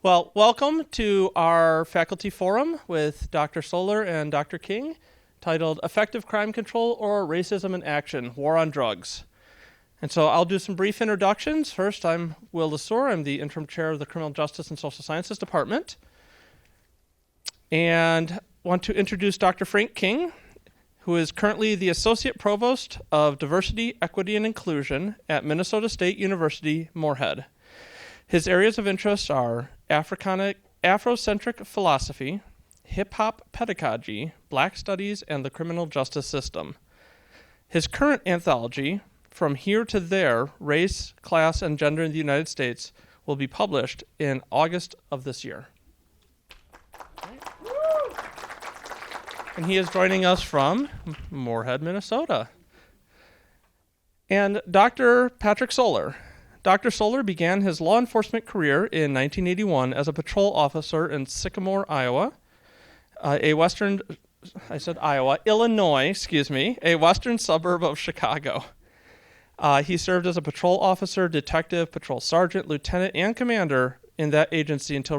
Well, welcome to our faculty forum with Dr. Solar and Dr. King, titled Effective Crime Control or Racism in Action, War on Drugs. And so I'll do some brief introductions. First, I'm Will Lesur. I'm the interim chair of the Criminal Justice and Social Sciences Department. And want to introduce Dr. Frank King, who is currently the Associate Provost of Diversity, Equity, and Inclusion at Minnesota State University, Moorhead. His areas of interest are Afrocentric philosophy, hip-hop pedagogy, Black studies, and the criminal justice system. His current anthology, From Here to There, Race, Class, and Gender in the United States, will be published in August of this year. And he is joining us from Moorhead, Minnesota. And Dr. Patrick Solar. Dr. Solar began his law enforcement career in 1981 as a patrol officer in Sycamore, Illinois, a western suburb of Chicago. He served as a patrol officer, detective, patrol sergeant, lieutenant, and commander in that agency until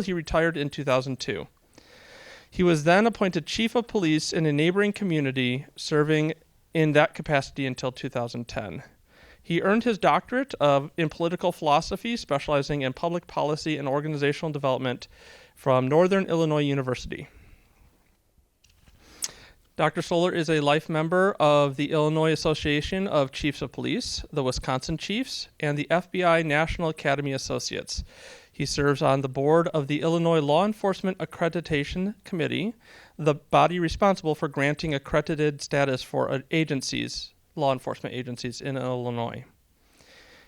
he retired in 2002. He was then appointed chief of police in a neighboring community, serving in that capacity until 2010. He earned his doctorate in political philosophy, specializing in public policy and organizational development from Northern Illinois University. Dr. Solar is a life member of the Illinois Association of Chiefs of Police, the Wisconsin Chiefs, and the FBI National Academy Associates. He serves on the board of the Illinois Law Enforcement Accreditation Committee, the body responsible for granting accredited status for law enforcement agencies in Illinois.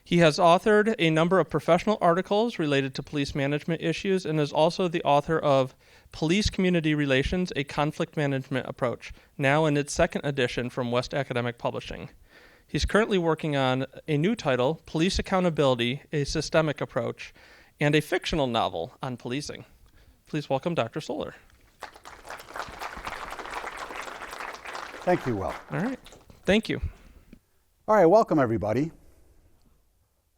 He has authored a number of professional articles related to police management issues and is also the author of Police Community Relations, a Conflict Management Approach, now in its second edition from West Academic Publishing. He's currently working on a new title, Police Accountability, a Systemic Approach, and a fictional novel on policing. Please welcome Dr. Solar. Thank you, Will. All right. Thank you. All right, welcome everybody.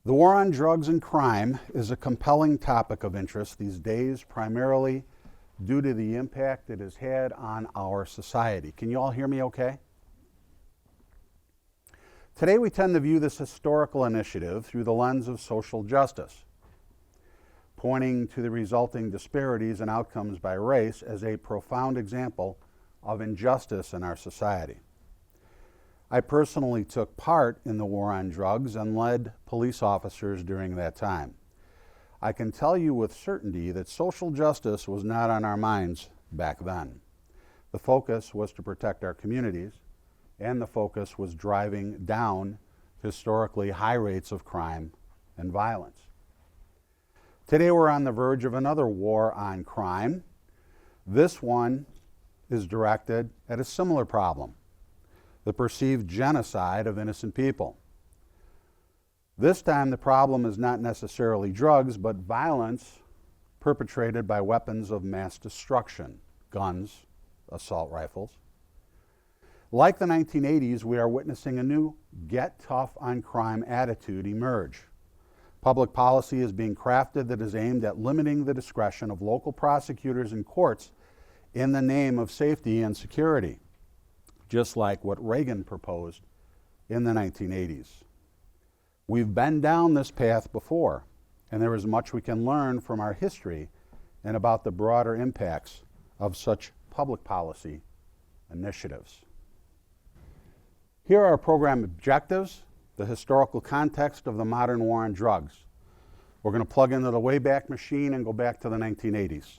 The war on drugs and crime is a compelling topic of interest these days, primarily due to the impact it has had on our society. Can you all hear me okay? Today we tend to view this historical initiative through the lens of social justice, pointing to the resulting disparities and outcomes by race as a profound example of injustice in our society. I personally took part in the war on drugs and led police officers during that time. I can tell you with certainty that social justice was not on our minds back then. The focus was to protect our communities, and the focus was driving down historically high rates of crime and violence. Today we're on the verge of another war on crime. This one is directed at a similar problem, the perceived genocide of innocent people. This time the problem is not necessarily drugs, but violence perpetrated by weapons of mass destruction, guns, assault rifles. Like the 1980s, we are witnessing a new get tough on crime attitude emerge. Public policy is being crafted that is aimed at limiting the discretion of local prosecutors and courts in the name of safety and security, just like what Reagan proposed in the 1980s. We've been down this path before, and there is much we can learn from our history and about the broader impacts of such public policy initiatives. Here are our program objectives, the historical context of the modern war on drugs. We're going to plug into the Wayback Machine and go back to the 1980s.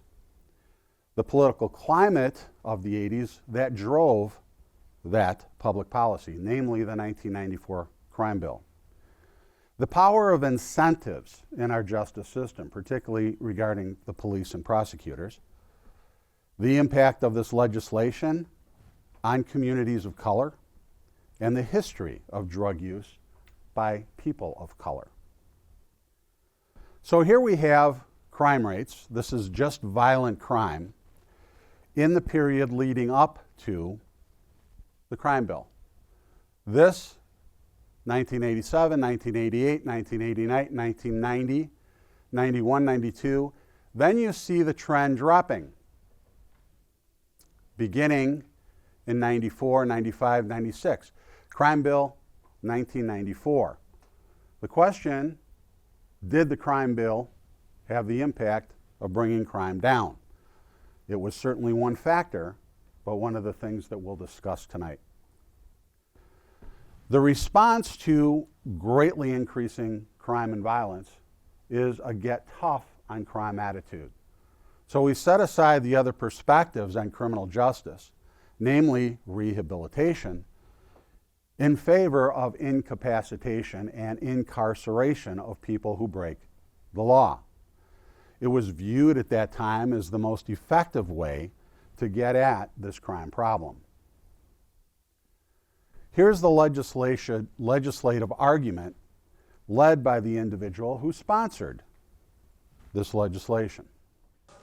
The political climate of the 80s that drove that public policy, namely the 1994 crime bill. The power of incentives in our justice system, particularly regarding the police and prosecutors. The impact of this legislation on communities of color, and the history of drug use by people of color. So here we have crime rates. This is just violent crime in the period leading up to the crime bill. This 1987, 1988, 1989, 1990, 91, 92. Then you see the trend dropping, beginning in 94, 95, 96. Crime Bill, 1994. The question, did the crime bill have the impact of bringing crime down? It was certainly one factor, but one of the things that we'll discuss tonight. The response to greatly increasing crime and violence is a get tough on crime attitude. So we set aside the other perspectives on criminal justice, namely rehabilitation, in favor of incapacitation and incarceration of people who break the law. It was viewed at that time as the most effective way to get at this crime problem. Here's the legislative argument led by the individual who sponsored this legislation.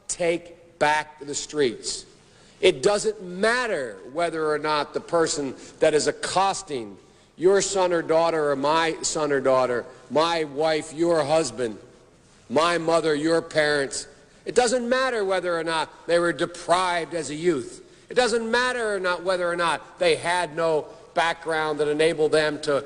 Take back the streets. It doesn't matter whether or not the person that is accosting your son or daughter or my son or daughter, my wife, your husband, my mother, your parents. It doesn't matter whether or not they were deprived as a youth. It doesn't matter or not whether or not they had no background that enabled them to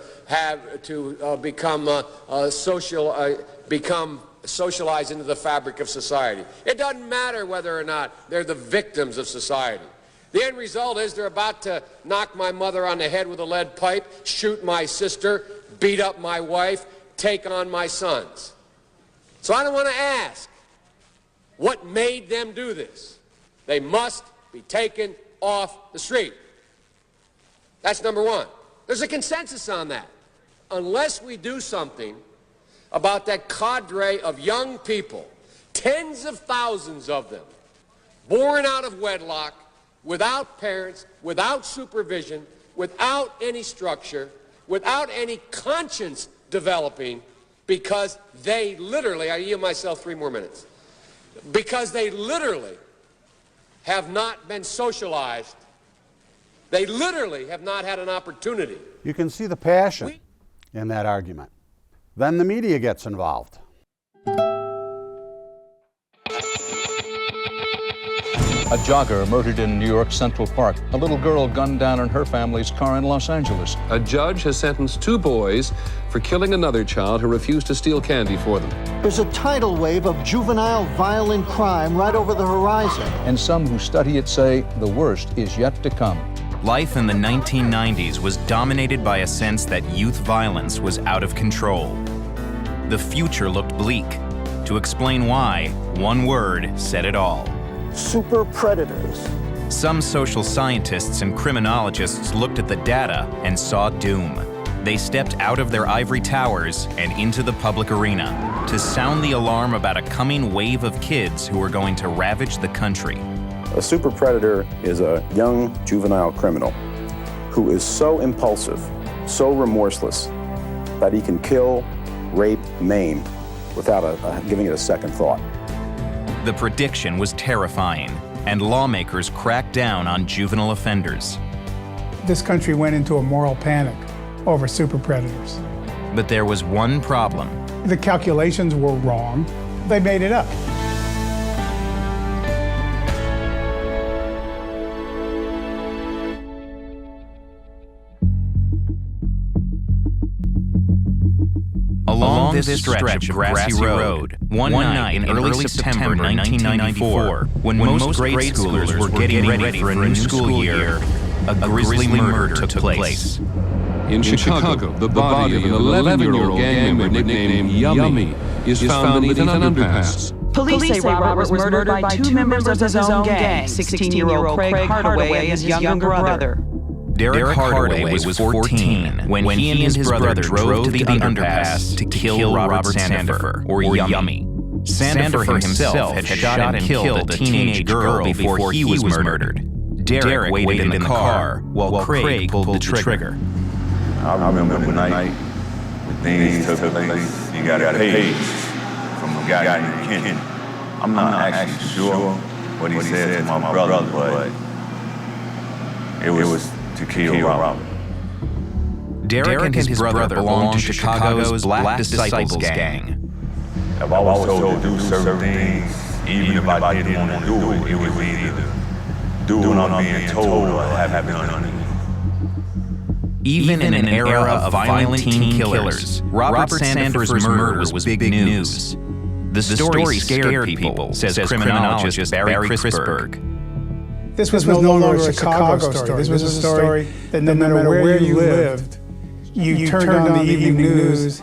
become socialized into the fabric of society. It doesn't matter whether or not they're the victims of society. The end result is they're about to knock my mother on the head with a lead pipe, shoot my sister, beat up my wife, take on my sons. So I don't want to ask what made them do this. They must be taken off the street. That's number one. There's a consensus on that. Unless we do something about that cadre of young people, tens of thousands of them, born out of wedlock, without parents, without supervision, without any structure, without any conscience developing, because they literally, I yield myself 3 more minutes, because they literally have not been socialized. They literally have not had an opportunity. You can see the passion in that argument. Then the media gets involved. A jogger murdered in New York Central Park. A little girl gunned down in her family's car in Los Angeles. A judge has sentenced 2 boys for killing another child who refused to steal candy for them. There's a tidal wave of juvenile violent crime right over the horizon. And some who study it say the worst is yet to come. Life in the 1990s was dominated by a sense that youth violence was out of control. The future looked bleak. To explain why, one word said it all. Super predators. Some social scientists and criminologists looked at the data and saw doom. They stepped out of their ivory towers and into the public arena to sound the alarm about a coming wave of kids who were going to ravage the country. A super predator is a young juvenile criminal who is so impulsive, so remorseless, that he can kill, rape, maim without giving it a second thought. The prediction was terrifying, and lawmakers cracked down on juvenile offenders. This country went into a moral panic over super predators. But there was one problem. The calculations were wrong. They made it up. Along this stretch of grassy road, one night in early September 1994, when most grade schoolers were getting ready for a new school year, a grisly murder took place. In Chicago, the body of an 11-year-old gang member nicknamed Yummy is found beneath an underpass. Police say Robert was murdered by 2 members of his own gang, 16-year-old Craig Hardaway and his younger brother. Derek Hardaway was 14 when he and his brother drove to the underpass to kill Robert Sandifer, or Yummy. Sandifer himself had shot and killed a teenage girl before he was murdered. Derek waited in the car while Craig pulled the trigger. I remember the night when things took place. You got a page from a guy named Kenny. I'm not actually sure what he said to my brother, but it was to kill Robert. Derek and his brother belonged to Chicago's Black Disciples gang. If I was told to do certain things, even if I didn't want to do it, it was either do what I'm being told or have it done to me. Even in an era of violent teen killers, Robert Sandifer's murder was big news. The story scared people, says criminologist Barry Chrisberg. This was no longer a Chicago story. This was a story that no matter where you lived, you turned on the evening news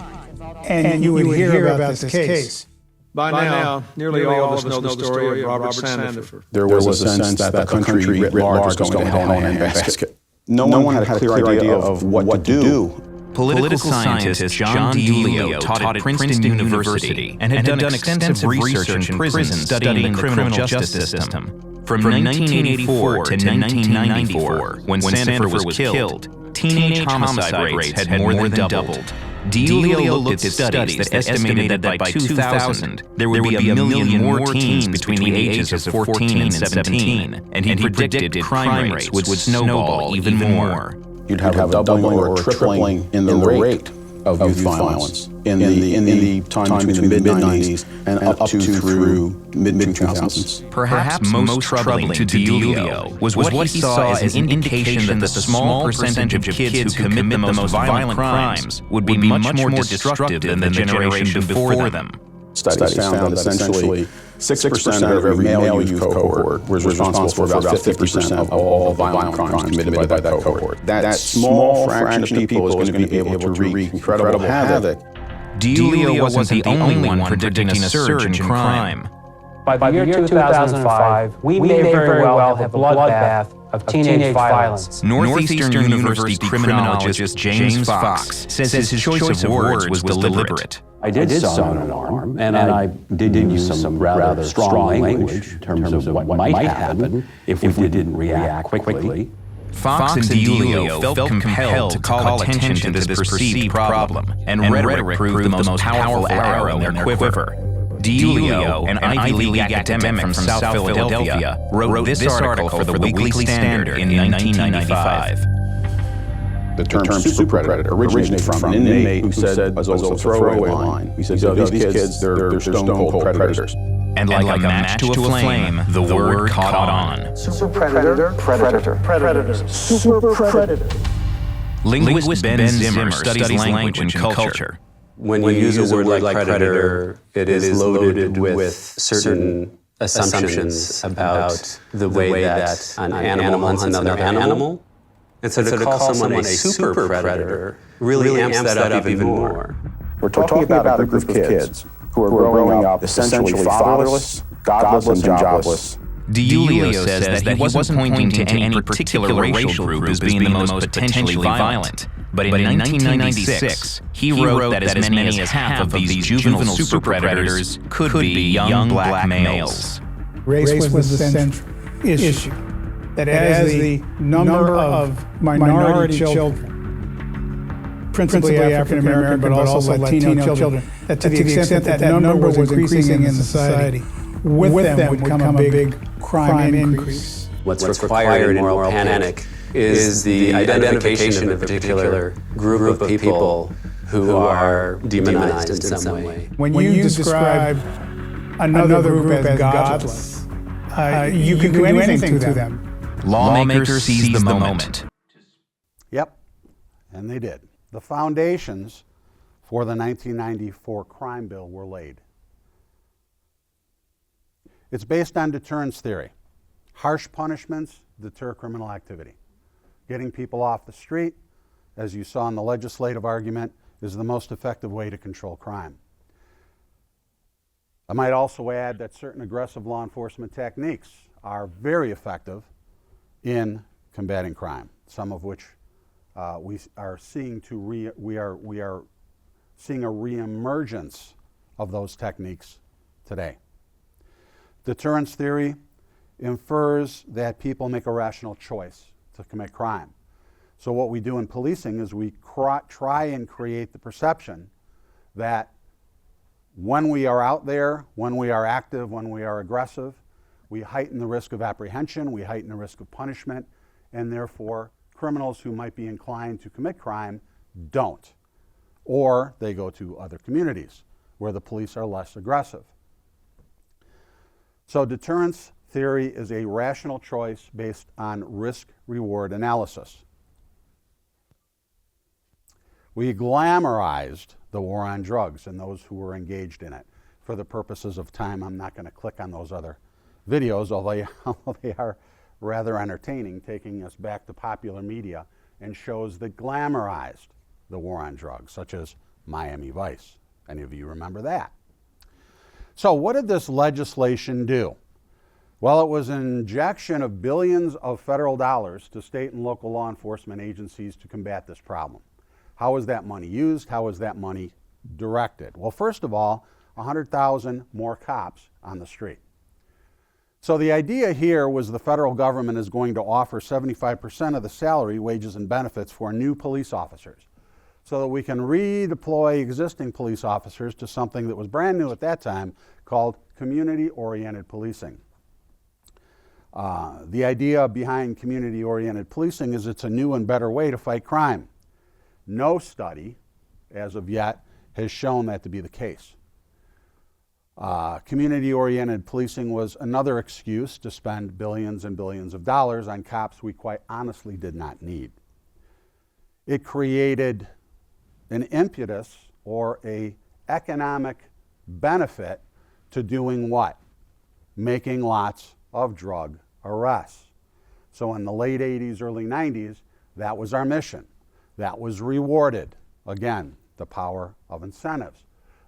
and you would hear about this case. By now, nearly all of us know the story of Robert Sandifer. There was a sense that the country writ large was going to hell in a handbasket. No one had a clear idea of what to do. Political scientist John DiIulio taught at Princeton University and had done extensive research in prisons studying the criminal justice system. From 1984 to 1994, when Sandifer was killed, teenage homicide rates had more than doubled. DiIulio looked at studies that estimated that by 2000, there would be a million more teens between the ages of 14 and 17, and he predicted crime rates would snowball even more. You'd have a doubling or a tripling in the rate of youth violence in the time between the mid-90s and up to through mid-2000s. Perhaps most troubling to DiIulio was what he saw as an indication that the small percentage of kids who commit the most violent crimes would be much more destructive than the generation before them. Studies found that essentially 6% of every male youth cohort was responsible for about 50% of all violent crimes committed by that cohort. That small fraction of people is going to be able to wreak incredible havoc. DiIulio wasn't the only one predicting a surge in crime. By the year 2005, we may very well have a bloodbath of teenage violence. Northeastern University criminologist James Fox says his choice of words was deliberate. I did sound an alarm, and I did use some rather strong language in terms of what might happen if we didn't react quickly. Fox and DiIulio felt compelled to call attention to this perceived problem, and rhetoric proved the most powerful arrow in their quiver. DiIulio, an Ivy League academic from South Philadelphia, wrote this article for the Weekly Standard in 1995. The term super predator originated from an inmate who said, as a throwaway line, he said, these kids, they're stone cold predators. And like a match to a flame, the word caught on. Super predator, predator, super predator. Linguist Ben Zimmer studies language and culture. When you use a word like predator, it is loaded with certain assumptions about the way that an animal hunts another animal. And so to call someone a super predator really amps that up even more. We're talking about a group of kids who are growing up essentially fatherless, godless, and jobless. DiIulio says that he wasn't pointing to any particular racial group as being the most potentially violent. But in 1996, he wrote that as many as half of these juvenile super predators could be young black males. Race was the central issue. That as the number of minority children, principally African American, but also Latino children, that to the extent that number was increasing in society, with them would come a big crime increase. What's required in moral panic is the identification of a particular group of people who are demonized in some way. When you describe another group as godless, you can do anything to them. Lawmakers seized the moment. Yep, and they did. The foundations for the 1994 crime bill were laid. It's based on deterrence theory. Harsh punishments deter criminal activity. Getting people off the street, as you saw in the legislative argument, is the most effective way to control crime. I might also add that certain aggressive law enforcement techniques are very effective in combating crime, some of which we are seeing we are seeing a reemergence of those techniques today. Deterrence theory infers that people make a rational choice to commit crime. So what we do in policing is we try and create the perception that when we are out there, when we are active, when we are aggressive, we heighten the risk of apprehension, we heighten the risk of punishment, and therefore criminals who might be inclined to commit crime don't. Or they go to other communities, where the police are less aggressive. So deterrence theory is a rational choice based on risk-reward analysis. We glamorized the war on drugs and those who were engaged in it. For the purposes of time, I'm not going to click on those other videos, although they are rather entertaining, taking us back to popular media and shows that glamorized the war on drugs, such as Miami Vice. Any of you remember that? So what did this legislation do? Well, it was an injection of billions of federal dollars to state and local law enforcement agencies to combat this problem. How was that money used? How was that money directed? Well, first of all, 100,000 more cops on the street. So the idea here was the federal government is going to offer 75% of the salary, wages, and benefits for new police officers so that we can redeploy existing police officers to something that was brand new at that time called community-oriented policing. The idea behind community-oriented policing is it's a new and better way to fight crime. No study, as of yet, has shown that to be the case. Community-oriented policing was another excuse to spend billions and billions of dollars on cops we quite honestly did not need. It created an impetus or an economic benefit to doing what? Making lots of drug arrests. So in the late 80s, early 90s, that was our mission. That was rewarded. Again, the power of incentives.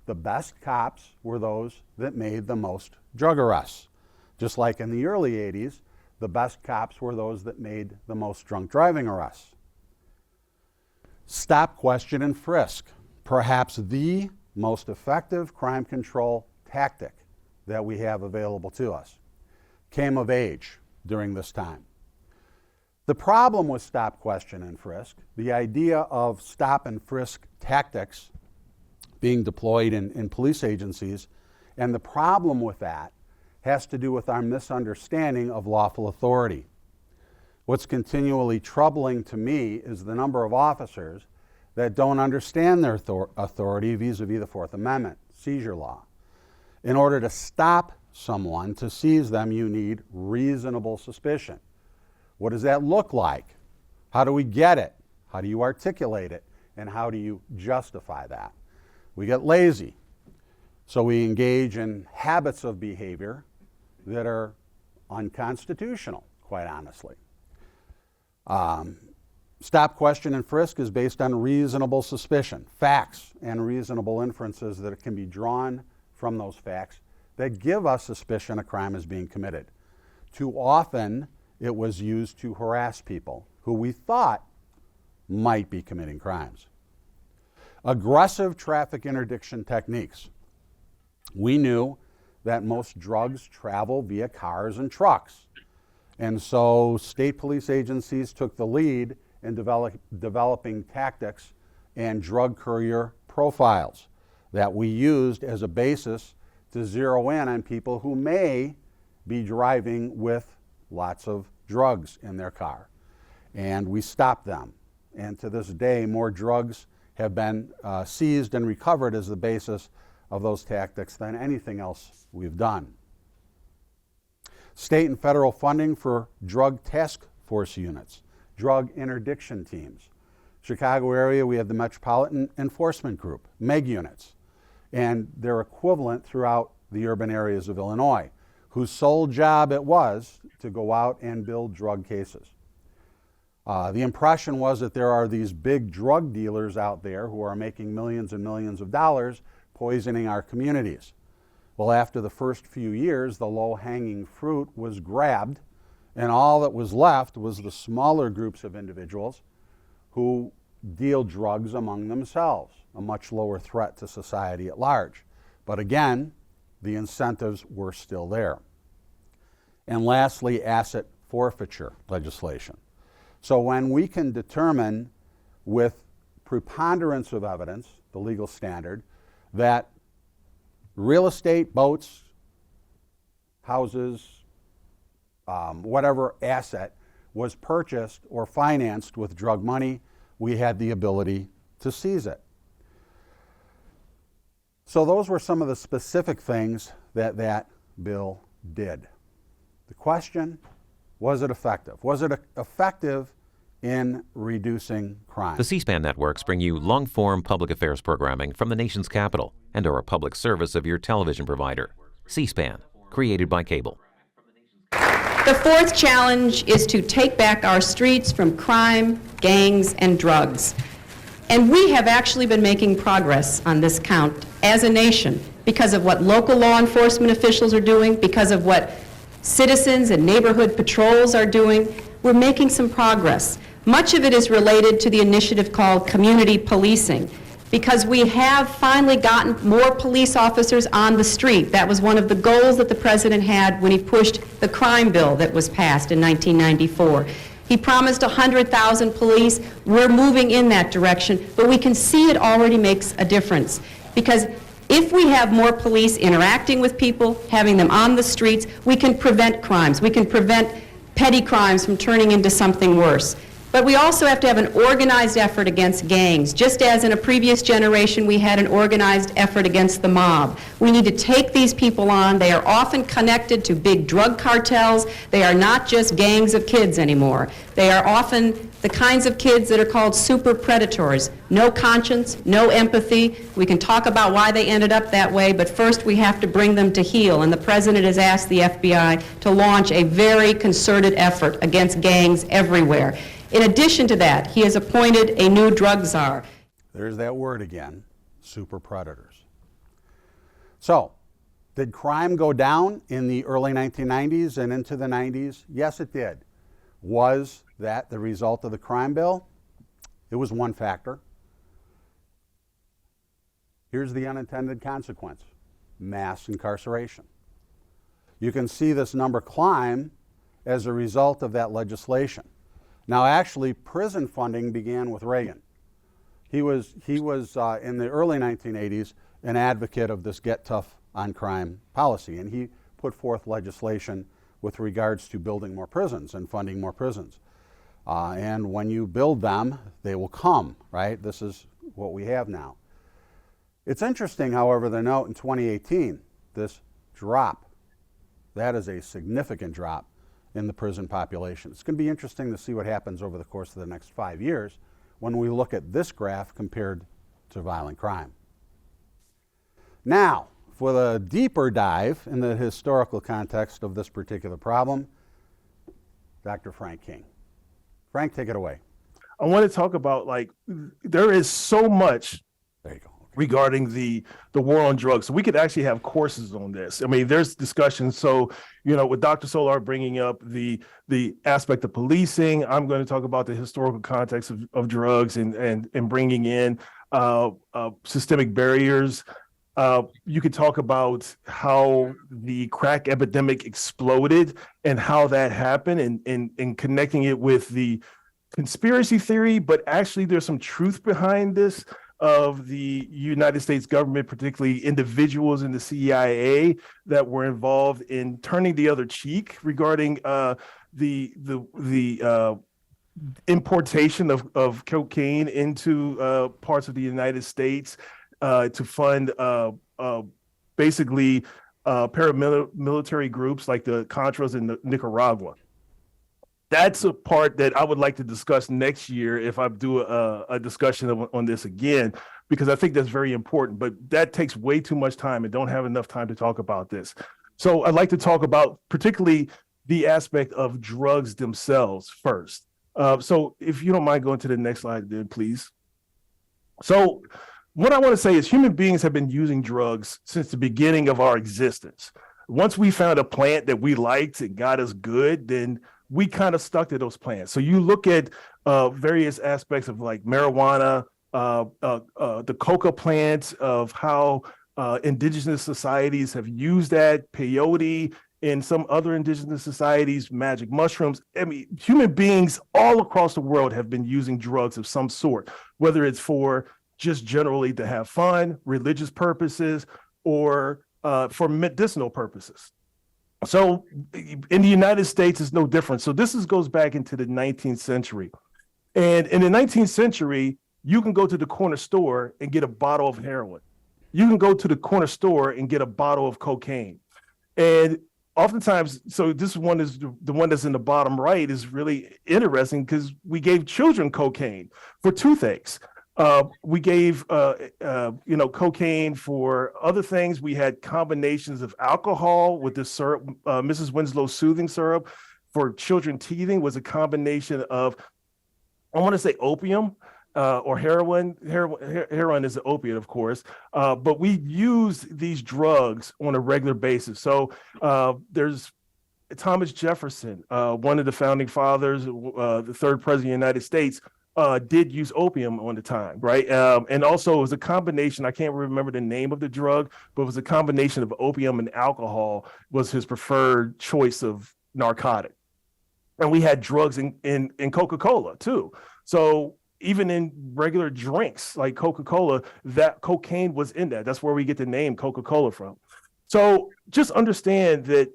The best cops were those that made the most drug arrests. Just like in the early 80s, the best cops were those that made the most drunk driving arrests. Stop, question, and frisk, perhaps the most effective crime control tactic that we have available to us, came of age during this time. The problem with stop, question, and frisk, the idea of stop and frisk tactics being deployed in police agencies, and the problem with that has to do with our misunderstanding of lawful authority. What's continually troubling to me is the number of officers that don't understand their authority vis-a-vis the Fourth Amendment, seizure law. In order to stop someone, to seize them, you need reasonable suspicion. What does that look like? How do we get it? How do you articulate it? And how do you justify that? We get lazy. So we engage in habits of behavior that are unconstitutional, quite honestly. Stop, question, and frisk is based on reasonable suspicion, facts, and reasonable inferences that can be drawn from those facts that give us suspicion a crime is being committed. Too often, it was used to harass people who we thought might be committing crimes. Aggressive traffic interdiction techniques. We knew that most drugs travel via cars and trucks. And so state police agencies took the lead in developing tactics and drug courier profiles that we used as a basis to zero in on people who may be driving with lots of drugs in their car. And we stopped them. And to this day, more drugs have been seized and recovered as the basis of those tactics than anything else we've done. State and federal funding for drug task force units, drug interdiction teams. Chicago area, we have the Metropolitan Enforcement Group, MEG units, and their equivalent throughout the urban areas of Illinois, whose sole job it was to go out and build drug cases. The impression was that there are these big drug dealers out there who are making millions and millions of dollars poisoning our communities. Well, after the first few years, the low-hanging fruit was grabbed, and all that was left was the smaller groups of individuals who deal drugs among themselves, a much lower threat to society at large. But again, the incentives were still there. And lastly, asset forfeiture legislation. So when we can determine with preponderance of evidence, the legal standard, that real estate, boats, houses, whatever asset was purchased or financed with drug money, we had the ability to seize it. So those were some of the specific things that that bill did. The question, was it effective? Was it effective in reducing crime? The C-SPAN networks bring you long-form public affairs programming from the nation's capital and are a public service of your television provider. C-SPAN, created by cable. The fourth challenge is to take back our streets from crime, gangs, and drugs. And we have actually been making progress on this count as a nation because of what local law enforcement officials are doing, because of what citizens and neighborhood patrols are doing. We're making some progress. Much of it is related to the initiative called community policing, because we have finally gotten more police officers on the street. That was one of the goals that the president had when he pushed the crime bill that was passed in 1994. He promised 100,000 police. We're moving in that direction, but we can see it already makes a difference. Because if we have more police interacting with people, having them on the streets, we can prevent crimes. We can prevent petty crimes from turning into something worse. But we also have to have an organized effort against gangs. Just as in a previous generation we had an organized effort against the mob. We need to take these people on. They are often connected to big drug cartels. They are not just gangs of kids anymore. They are often the kinds of kids that are called super predators. No conscience, no empathy. We can talk about why they ended up that way, but first we have to bring them to heel. And the president has asked the FBI to launch a very concerted effort against gangs everywhere. In addition to that, he has appointed a new drug czar. There's that word again, super predators. So, did crime go down in the early 1990s and into the 90s? Yes, it did. Was that the result of the crime bill? It was one factor. Here's the unintended consequence: mass incarceration. You can see this number climb as a result of that legislation. Now, actually, prison funding began with Reagan. He was in the early 1980s an advocate of this get tough on crime policy, and he put forth legislation with regards to building more prisons and funding more prisons. And when you build them, they will come, right? This is what we have now. It's interesting, however, to note in 2018, this drop, that is a significant drop in the prison population. It's going to be interesting to see what happens over the course of the next 5 years when we look at this graph compared to violent crime. Now, for the deeper dive in the historical context of this particular problem, Dr. Frank King. Frank, take it away. I want to talk about, there is so much regarding the war on drugs. So we could actually have courses on this. I mean, there's discussion. So, with Dr. Solar bringing up the aspect of policing, I'm going to talk about the historical context of drugs and bringing in systemic barriers. You could talk about how the crack epidemic exploded and how that happened and connecting it with the conspiracy theory, but actually there's some truth behind this of the United States government, particularly individuals in the CIA that were involved in turning the other cheek regarding the importation of cocaine into parts of the United States to fund basically paramilitary groups like the Contras in Nicaragua. That's a part that I would like to discuss next year if I do a discussion on this again, because I think that's very important. But that takes way too much time and don't have enough time to talk about this. So I'd like to talk about particularly the aspect of drugs themselves first. So if you don't mind going to the next slide, then please. So what I want to say is human beings have been using drugs since the beginning of our existence. Once we found a plant that we liked and got us good, then we kind of stuck to those plants. So you look at various aspects of like marijuana, the coca plants, of how indigenous societies have used that, peyote, in some other indigenous societies, magic mushrooms. I mean, human beings all across the world have been using drugs of some sort, whether it's for just generally to have fun, religious purposes, or for medicinal purposes. So in the United States, it's no different. So this goes back into the 19th century. And in the 19th century, you can go to the corner store and get a bottle of heroin. you can go to the corner store and get a bottle of cocaine. And oftentimes, so this one is the one that's in the bottom right is really interesting because we gave children cocaine for toothaches. We gave, cocaine for other things. We had combinations of alcohol with the syrup. Mrs. Winslow's soothing syrup for children teething was a combination of, I want to say opium or heroin. Heroin is an opiate, of course, but we use these drugs on a regular basis. So there's Thomas Jefferson, one of the founding fathers, the third president of the United States, did use opium on the time, right? And also it was a combination, I can't remember the name of the drug, but it was a combination of opium and alcohol was his preferred choice of narcotic. And we had drugs in Coca-Cola too. So even in regular drinks like Coca-Cola, that cocaine was in that. That's where we get the name Coca-Cola from. So just understand that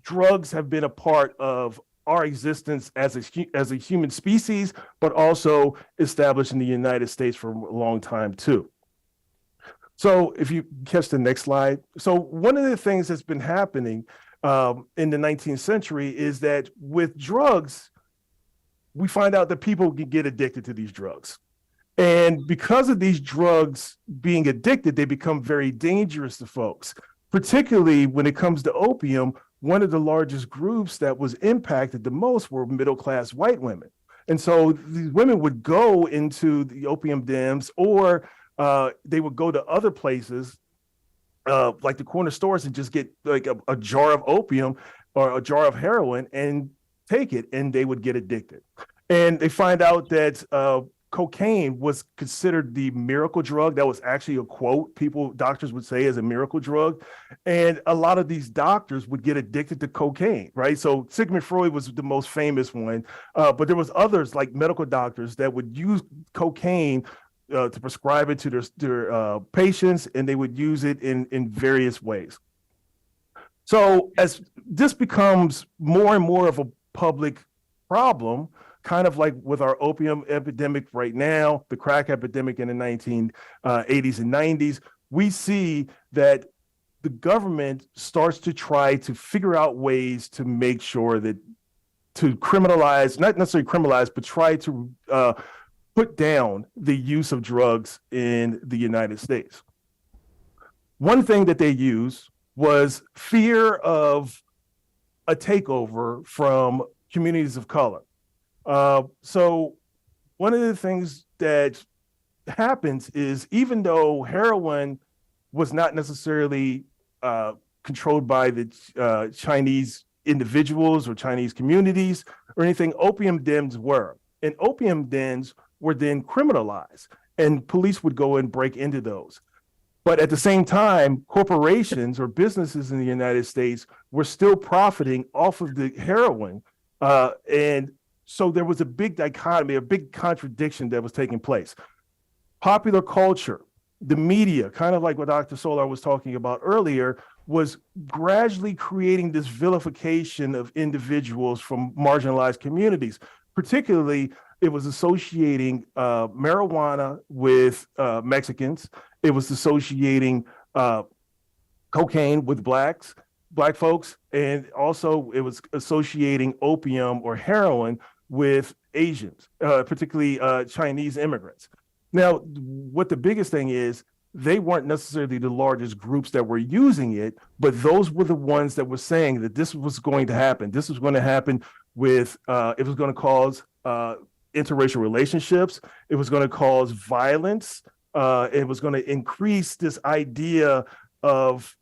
drugs have been a part of our existence as a human species, but also established in the United States for a long time too. So if you catch the next slide. So one of the things that's been happening in the 19th century is that with drugs, we find out that people can get addicted to these drugs. And because of these drugs being addicted, they become very dangerous to folks, particularly when it comes to opium. One of the largest groups that was impacted the most were middle-class white women. And so these women would go into the opium dens, or they would go to other places like the corner stores and just get like a jar of opium or a jar of heroin and take it, and they would get addicted. And they find out that cocaine was considered the miracle drug. That was actually a quote doctors would say as a miracle drug. And a lot of these doctors would get addicted to cocaine, right? So Sigmund Freud was the most famous one, but there was others like medical doctors that would use cocaine to prescribe it to their patients, and they would use it in various ways. So as this becomes more and more of a public problem, kind of like with our opium epidemic right now, the crack epidemic in the 1980s and 90s, we see that the government starts to try to figure out ways to make sure that to criminalize, not necessarily criminalize, but try to put down the use of drugs in the United States. One thing that they used was fear of a takeover from communities of color. So one of the things that happens is even though heroin was not necessarily controlled by the Chinese individuals or Chinese communities or anything, opium dens were. And opium dens were then criminalized, and police would go and break into those. But at the same time, corporations or businesses in the United States were still profiting off of the heroin. And so there was a big dichotomy, a big contradiction that was taking place. Popular culture, the media, kind of like what Dr. Solar was talking about earlier, was gradually creating this vilification of individuals from marginalized communities. Particularly, it was associating marijuana with Mexicans. It was associating cocaine with black folks, and also it was associating opium or heroin with Asians, particularly Chinese immigrants. Now, what the biggest thing is, they weren't necessarily the largest groups that were using it, but those were the ones that were saying that this was going to happen. This was going to happen with, it was going to cause interracial relationships. It was going to cause violence. It was going to increase this idea of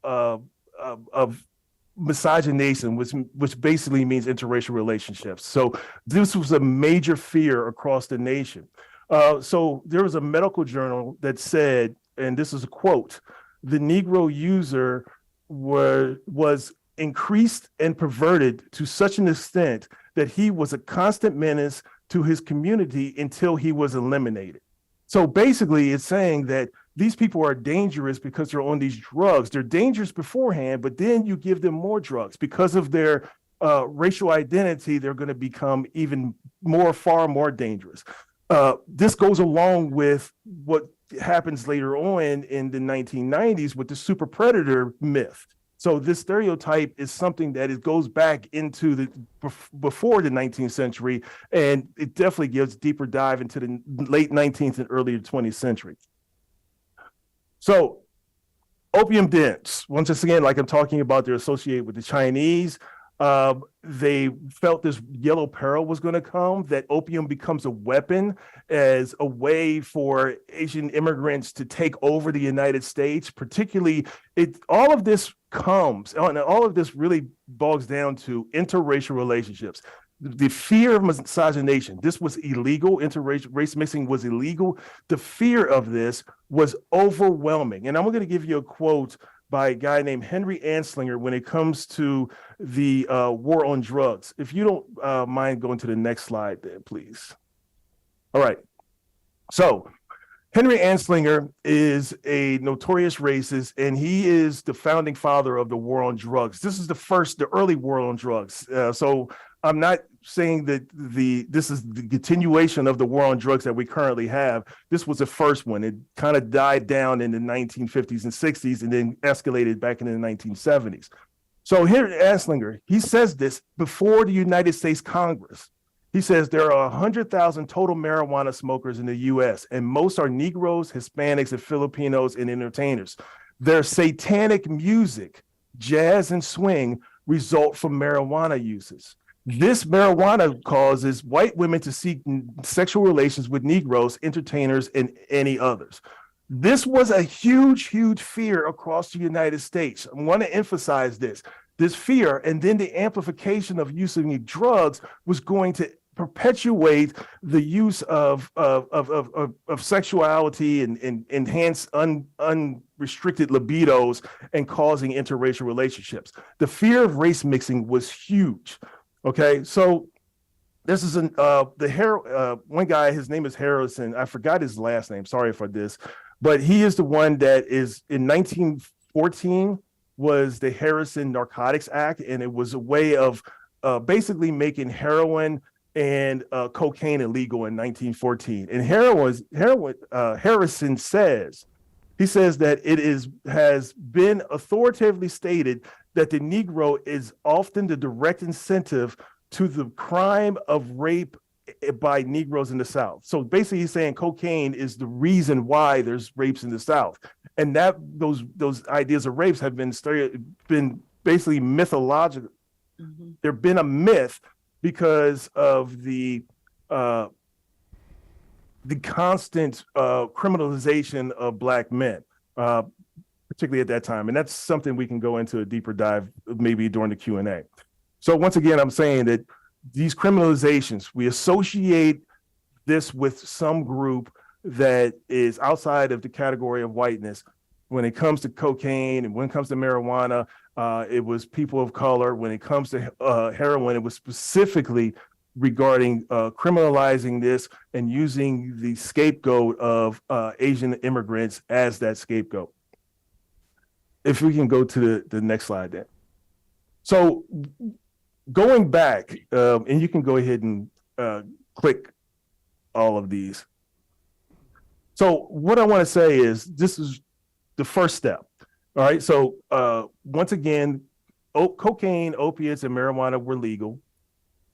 miscegenation, which basically means interracial relationships. So this was a major fear across the nation. So there was a medical journal that said, and this is a quote, "The Negro user was increased and perverted to such an extent that he was a constant menace to his community until he was eliminated." So basically it's saying that these people are dangerous because they're on these drugs. They're dangerous beforehand, but then you give them more drugs. Because of their racial identity, they're going to become even far more dangerous. This goes along with what happens later on in the 1990s with the super predator myth. So this stereotype is something that goes back into before the 19th century, and it definitely gives deeper dive into the late 19th and early 20th century. So opium dens, once again, like I'm talking about, they're associated with the Chinese. They felt this yellow peril was going to come, that opium becomes a weapon as a way for Asian immigrants to take over the United States. Particularly, all of this really bogs down to interracial relationships. The fear of miscegenation. This was illegal. Race mixing was illegal. The fear of this was overwhelming. And I'm going to give you a quote by a guy named Henry Anslinger when it comes to the war on drugs. If you don't mind going to the next slide there, please. All right. So Henry Anslinger is a notorious racist, and he is the founding father of the war on drugs. This is the early war on drugs. So I'm not saying that this is the continuation of the war on drugs that we currently have. This was the first one. It kind of died down in the 1950s and 60s and then escalated back in the 1970s. So here, Anslinger, he says this before the United States Congress. He says there are 100,000 total marijuana smokers in the U.S., and most are Negroes, Hispanics, and Filipinos and entertainers. Their satanic music, jazz and swing, result from marijuana uses. This marijuana causes white women to seek sexual relations with Negroes, entertainers, and any others. This was a huge, huge fear across the United States. I want to emphasize this fear, and then the amplification of using drugs was going to perpetuate the use of sexuality and enhance unrestricted libidos and causing interracial relationships. The fear of race mixing was huge. Okay, so this is one guy, his name is Harrison. I forgot his last name. Sorry for this, but he is the one that is in 1914 was the Harrison Narcotics Act, and it was a way of basically making heroin and cocaine illegal in 1914. And Harrison says that it has been authoritatively stated that the Negro is often the direct incentive to the crime of rape by Negroes in the South. So basically he's saying cocaine is the reason why there's rapes in the South. And that those ideas of rapes have been basically mythological. Mm-hmm. There've been a myth because of the constant criminalization of Black men, particularly at that time. And that's something we can go into a deeper dive maybe during the Q&A. So once again, I'm saying that these criminalizations, we associate this with some group that is outside of the category of whiteness. When it comes to cocaine and when it comes to marijuana, it was people of color. When it comes to heroin, it was specifically regarding criminalizing this and using the scapegoat of Asian immigrants as that scapegoat. If we can go to the next slide then. So going back, and you can go ahead and click all of these. So what I want to say is this is the first step. All right. So once again, cocaine, opiates, and marijuana were legal.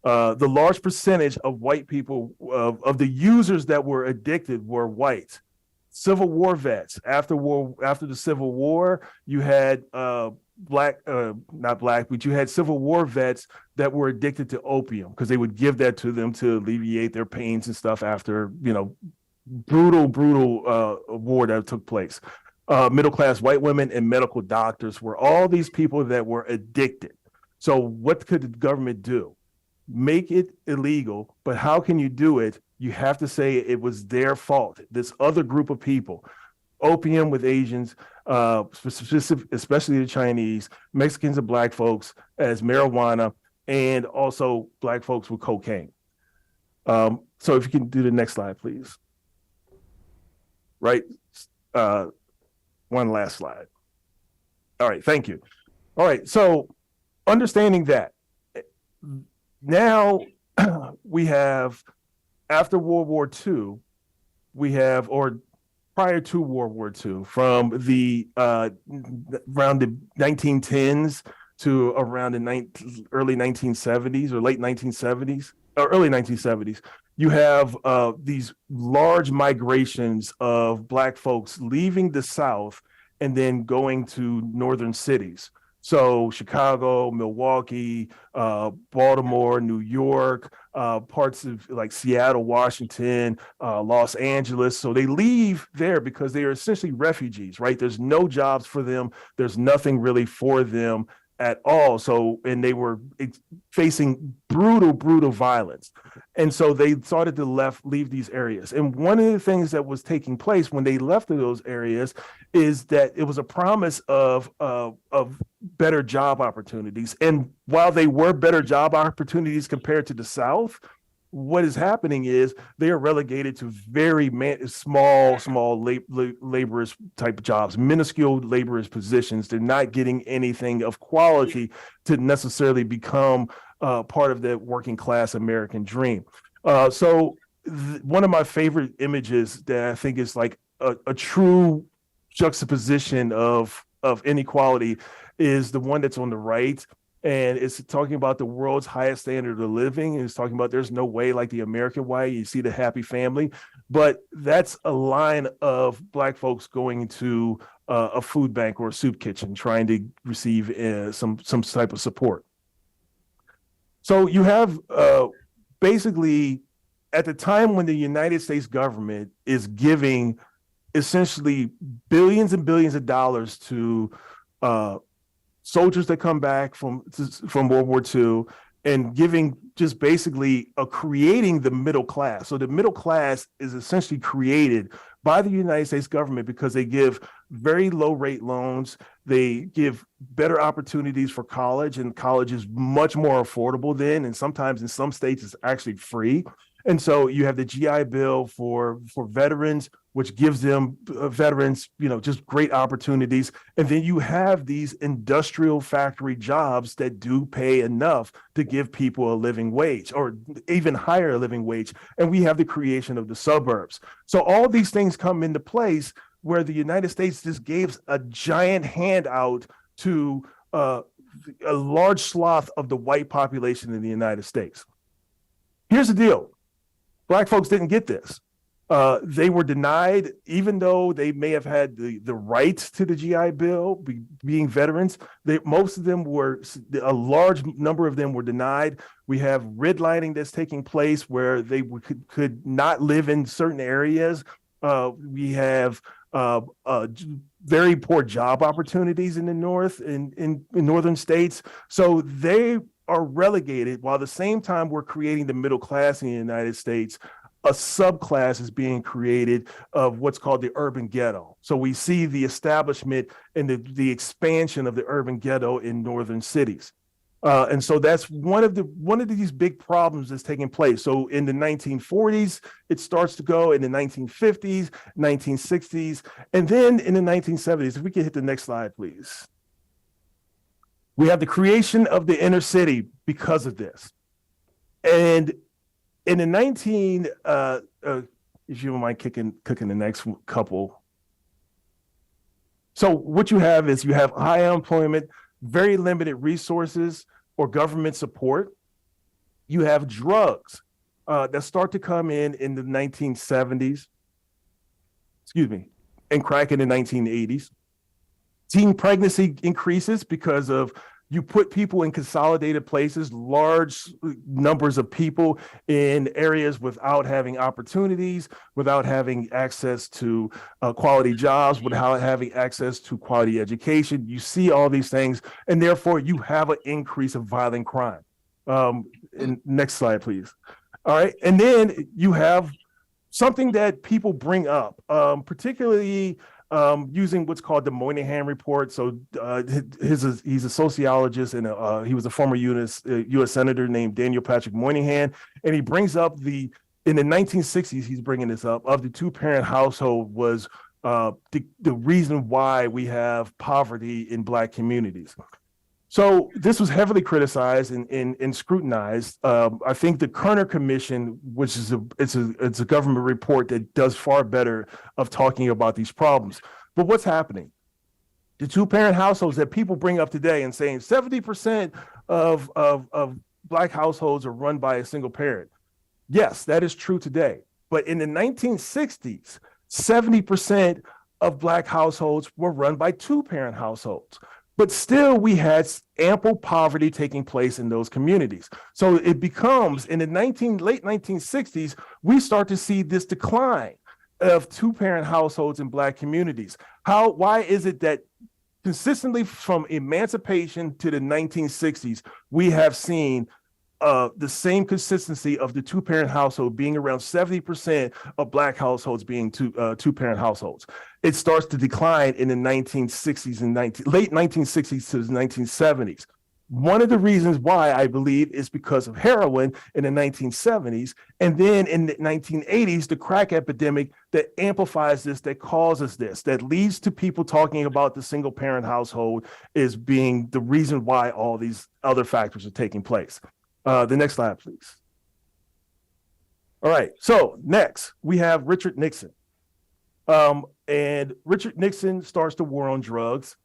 The large percentage of white people, of the users that were addicted, were white. Civil War vets. After the Civil War, you had not black, but you had Civil War vets that were addicted to opium because they would give that to them to alleviate their pains and stuff after, brutal war that took place. Middle-class white women and medical doctors were all these people that were addicted. So what could the government do? Make it illegal, but how can you do it? You have to say it was their fault. This other group of people, opium with Asians, especially the Chinese, Mexicans and Black folks as marijuana, and also Black folks with cocaine. So if you can do the next slide, please. Right. One last slide. All right. Thank you. All right. So understanding that now we have after World War II, we have, or prior to World War II, from the around the 1910s to around the early 1970s or late 1970s or early 1970s, you have these large migrations of Black folks leaving the South and then going to northern cities. So Chicago, Milwaukee, Baltimore, New York, parts of like Seattle, Washington, Los Angeles. So they leave there because they are essentially refugees, right? There's no jobs for them. There's nothing really for them at all. So, and they were facing brutal violence. And so they started to leave these areas. And one of the things that was taking place when they left those areas is that it was a promise of better job opportunities. And while they were better job opportunities compared to the South, what is happening is they are relegated to very small laborers type jobs, minuscule laborers positions. They're not getting anything of quality to necessarily become part of the working class American dream. So one of my favorite images that I think is like a true juxtaposition of inequality is the one that's on the right. And it's talking about the world's highest standard of living. And it's talking about there's no way like the American way. You see the happy family, but that's a line of Black folks going to a food bank or a soup kitchen trying to receive some type of support. So you have basically at the time when the United States government is giving essentially billions and billions of dollars to soldiers that come back from World War II and giving just basically creating the middle class. So the middle class is essentially created by the United States government because they give very low rate loans. They give better opportunities for college, and college is much more affordable then. And sometimes in some states it's actually free. And so you have the GI Bill for veterans, which gives them veterans, just great opportunities. And then you have these industrial factory jobs that do pay enough to give people a living wage or even higher living wage. And we have the creation of the suburbs. So all these things come into place where the United States just gave a giant handout to a large swath of the white population in the United States. Here's the deal. Black folks didn't get this. They were denied, even though they may have had the right to the GI Bill, being veterans. Most of them were, a large number of them were denied. We have redlining that's taking place where they could not live in certain areas. We have very poor job opportunities in the North, in northern states. So they are relegated, while at the same time we're creating the middle class in the United States. A subclass is being created of what's called the urban ghetto. So we see the establishment and the expansion of the urban ghetto in northern cities. And so that's one of these big problems that's taking place. So in the 1940s, it starts to go in the 1950s, 1960s, and then in the 1970s. If we could hit the next slide, please. We have the creation of the inner city because of this. And in the if you don't mind cooking the next couple. So what you have is you have high unemployment, very limited resources or government support. You have drugs that start to come in the 1970s, and crack in the 1980s. Teen pregnancy increases because of you put people in consolidated places, large numbers of people in areas without having opportunities, without having access to quality jobs, without having access to quality education. You see all these things, and therefore you have an increase of violent crime. Next slide, please. All right, and then you have something that people bring up, particularly using what's called the Moynihan Report. So he's a sociologist, and he was a former U.S. Senator named Daniel Patrick Moynihan. And he brings up in the 1960s, he's bringing this up, of the two-parent household was the reason why we have poverty in Black communities. So this was heavily criticized and scrutinized. I think the Kerner Commission, which is it's a government report that does far better of talking about these problems. But what's happening? The two-parent households that people bring up today and saying 70% of Black households are run by a single parent. Yes, that is true today. But in the 1960s, 70% of Black households were run by two-parent households. But still, we had ample poverty taking place in those communities. So it becomes, in the late 1960s, we start to see this decline of two-parent households in Black communities. Why is it that consistently from emancipation to the 1960s, we have seen the same consistency of the two-parent household being around 70% of Black households being two-parent households? It starts to decline in the 1960s and late 1960s to the 1970s. One of the reasons why, I believe, is because of heroin in the 1970s. And then in the 1980s, the crack epidemic that amplifies this, that causes this, that leads to people talking about the single-parent household as being the reason why all these other factors are taking place. The next slide, please. All right, so next we have Richard Nixon. And Richard Nixon starts the war on drugs.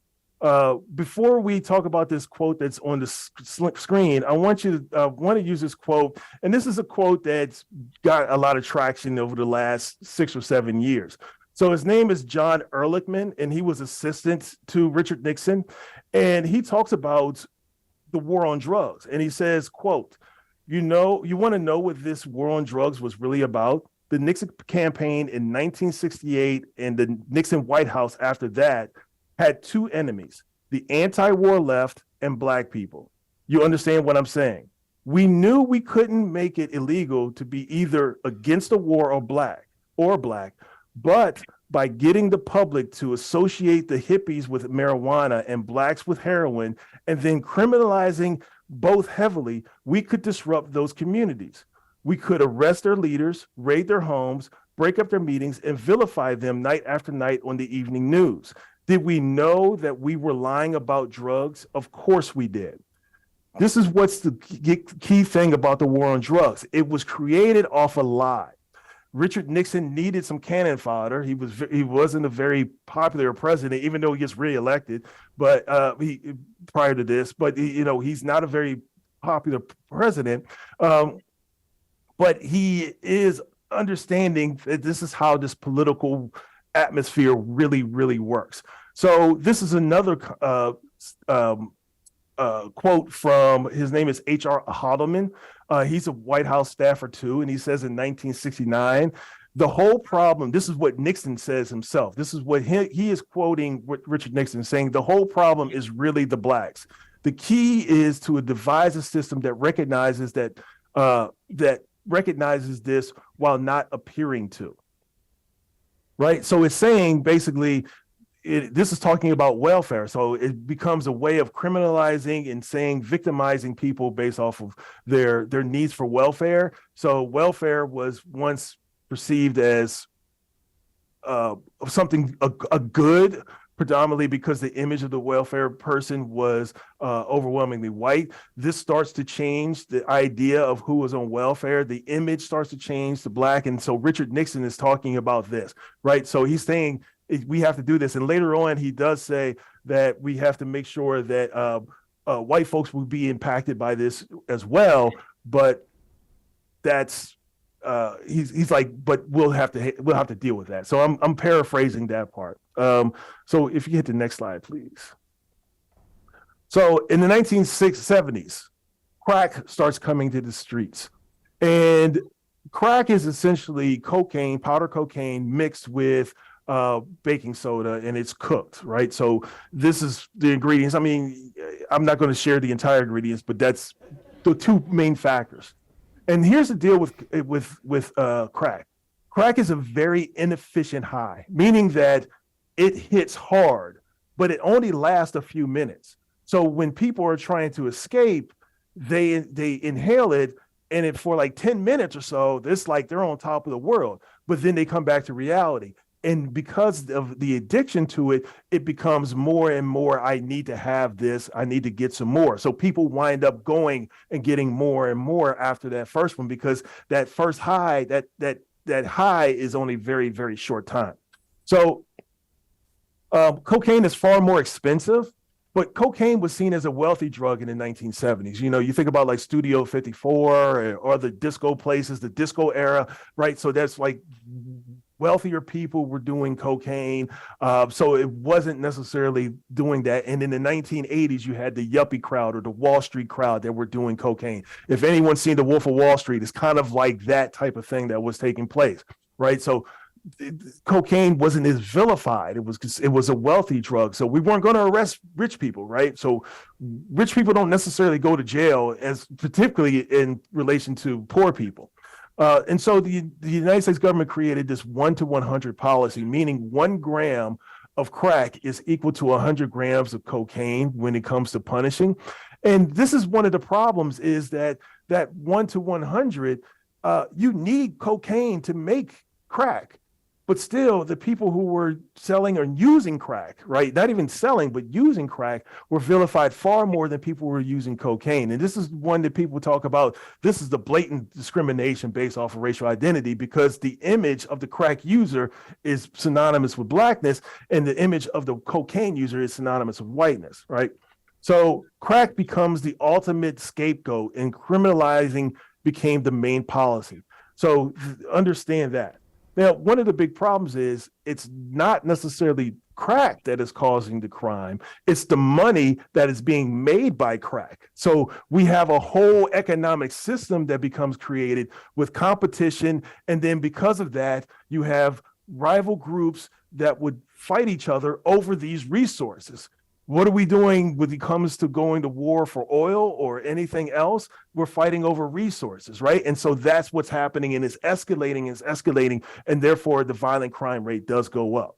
Before we talk about this quote that's on the screen, I want to use this quote, and this is a quote that's got a lot of traction over the last 6 or 7 years. So his name is John Ehrlichman, and he was assistant to Richard Nixon, and he talks about the war on drugs, and he says, quote, you want to know what this war on drugs was really about? The Nixon campaign in 1968 and the Nixon White House after that had two enemies, the anti-war left and Black people. You understand what I'm saying? We knew we couldn't make it illegal to be either against the war or Black, but by getting the public to associate the hippies with marijuana and Blacks with heroin, and then criminalizing both heavily, we could disrupt those communities. We could arrest their leaders, raid their homes, break up their meetings, and vilify them night after night on the evening news. Did we know that we were lying about drugs? Of course we did. This is what's the key thing about the war on drugs. It was created off a lie. Richard Nixon needed some cannon fodder. He wasn't a very popular president, even though he gets reelected. But prior to this, but he's not a very popular president. But he is understanding that this is how this political atmosphere really, really works. So this is another quote from, his name is H.R. Haldeman. He's a White House staffer too, and he says in 1969, the whole problem, this is what Nixon says himself. This is what he is quoting Richard Nixon, saying the whole problem is really the Blacks. The key is to devise a system that recognizes recognizes this while not appearing to. Right? So it's saying basically, this is talking about welfare. So it becomes a way of criminalizing and saying victimizing people based off of their needs for welfare. So welfare was once perceived as something, a good, predominantly because the image of the welfare person was overwhelmingly white. This starts to change the idea of who was on welfare. The image starts to change to Black. And so Richard Nixon is talking about this, right? So he's saying we have to do this. And later on, he does say that we have to make sure that white folks will be impacted by this as well. But that's he's like, but we'll have to deal with that. So I'm paraphrasing that part. So if you hit the next slide, please. So in the 1970s, crack starts coming to the streets, and crack is essentially cocaine, powder cocaine mixed with baking soda, and it's cooked, right? So this is the ingredients. I mean, I'm not going to share the entire ingredients, but that's the two main factors. And here's the deal with crack. Crack is a very inefficient high, meaning that it hits hard, but it only lasts a few minutes. So when people are trying to escape, they inhale it, and for like 10 minutes or so, it's like they're on top of the world. But then they come back to reality. And because of the addiction to it, it becomes more and more, I need to have this, I need to get some more. So people wind up going and getting more and more after that first one, because that first high, that high is only very, very short time. So cocaine is far more expensive, but cocaine was seen as a wealthy drug in the 1970s. You know, you think about like Studio 54 or the disco places, the disco era, right? So that's like wealthier people were doing cocaine. So it wasn't necessarily doing that. And in the 1980s, you had the yuppie crowd or the Wall Street crowd that were doing cocaine. If anyone's seen The Wolf of Wall Street, it's kind of like that type of thing that was taking place, right? So cocaine wasn't as vilified. It was a wealthy drug. So we weren't going to arrest rich people, right? So rich people don't necessarily go to jail, as particularly in relation to poor people. And so the United States government created this 1 to 100 policy, meaning 1 gram of crack is equal to 100 grams of cocaine when it comes to punishing. And this is one of the problems, is that 1 to 100, you need cocaine to make crack. But still, the people who were selling or using crack, right, not even selling, but using crack, were vilified far more than people who were using cocaine. And this is one that people talk about. This is the blatant discrimination based off of racial identity, because the image of the crack user is synonymous with blackness, and the image of the cocaine user is synonymous with whiteness, right? So crack becomes the ultimate scapegoat, and criminalizing became the main policy. So understand that. Now, one of the big problems is it's not necessarily crack that is causing the crime. It's the money that is being made by crack. So we have a whole economic system that becomes created with competition. And then because of that, you have rival groups that would fight each other over these resources. What are we doing when it comes to going to war for oil or anything else? We're fighting over resources, right? And so that's what's happening, and it's escalating, and therefore the violent crime rate does go up.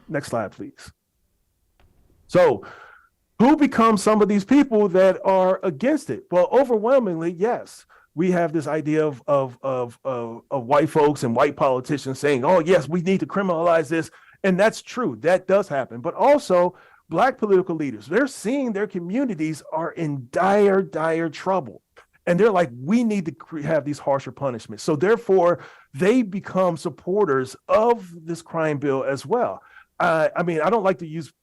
Next slide, please. So who becomes some of these people that are against it? Well, overwhelmingly, yes. We have this idea of white folks and white politicians saying, oh, yes, we need to criminalize this. And that's true. That does happen. But also, Black political leaders, they're seeing their communities are in dire, dire trouble. And they're like, we need to have these harsher punishments. So therefore, they become supporters of this crime bill as well. I mean, I don't like to use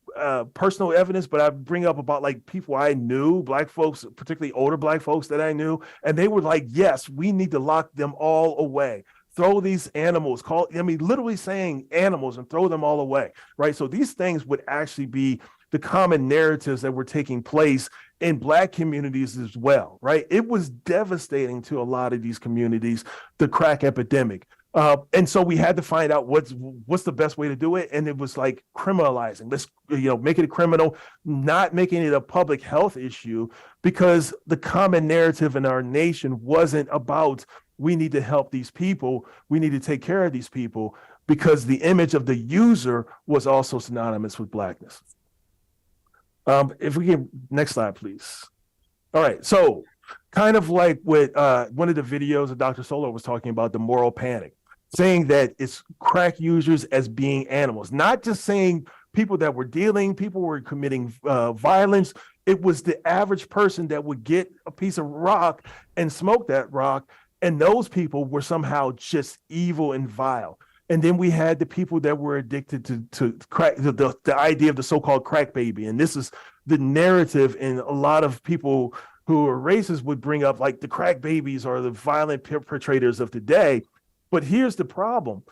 personal evidence, but I bring up about like people I knew, Black folks, particularly older Black folks that I knew, and they were like, yes, we need to lock them all away. Throw these animals, literally saying animals, and throw them all away, right? So these things would actually be the common narratives that were taking place in Black communities as well, right? It was devastating to a lot of these communities, the crack epidemic. And so we had to find out what's the best way to do it. And it was like criminalizing. Let's, make it a criminal, not making it a public health issue, because the common narrative in our nation wasn't about, we need to help these people, we need to take care of these people, because the image of the user was also synonymous with Blackness. If we can, next slide, please. All right, so kind of like with one of the videos that Dr. Solo was talking about, the moral panic, saying that it's crack users as being animals, not just saying people that were dealing, people were committing violence. It was the average person that would get a piece of rock and smoke that rock, and those people were somehow just evil and vile. And then we had the people that were addicted to crack, the idea of the so-called crack baby. And this is the narrative, and a lot of people who are racist would bring up like the crack babies are the violent perpetrators of today. But here's the problem.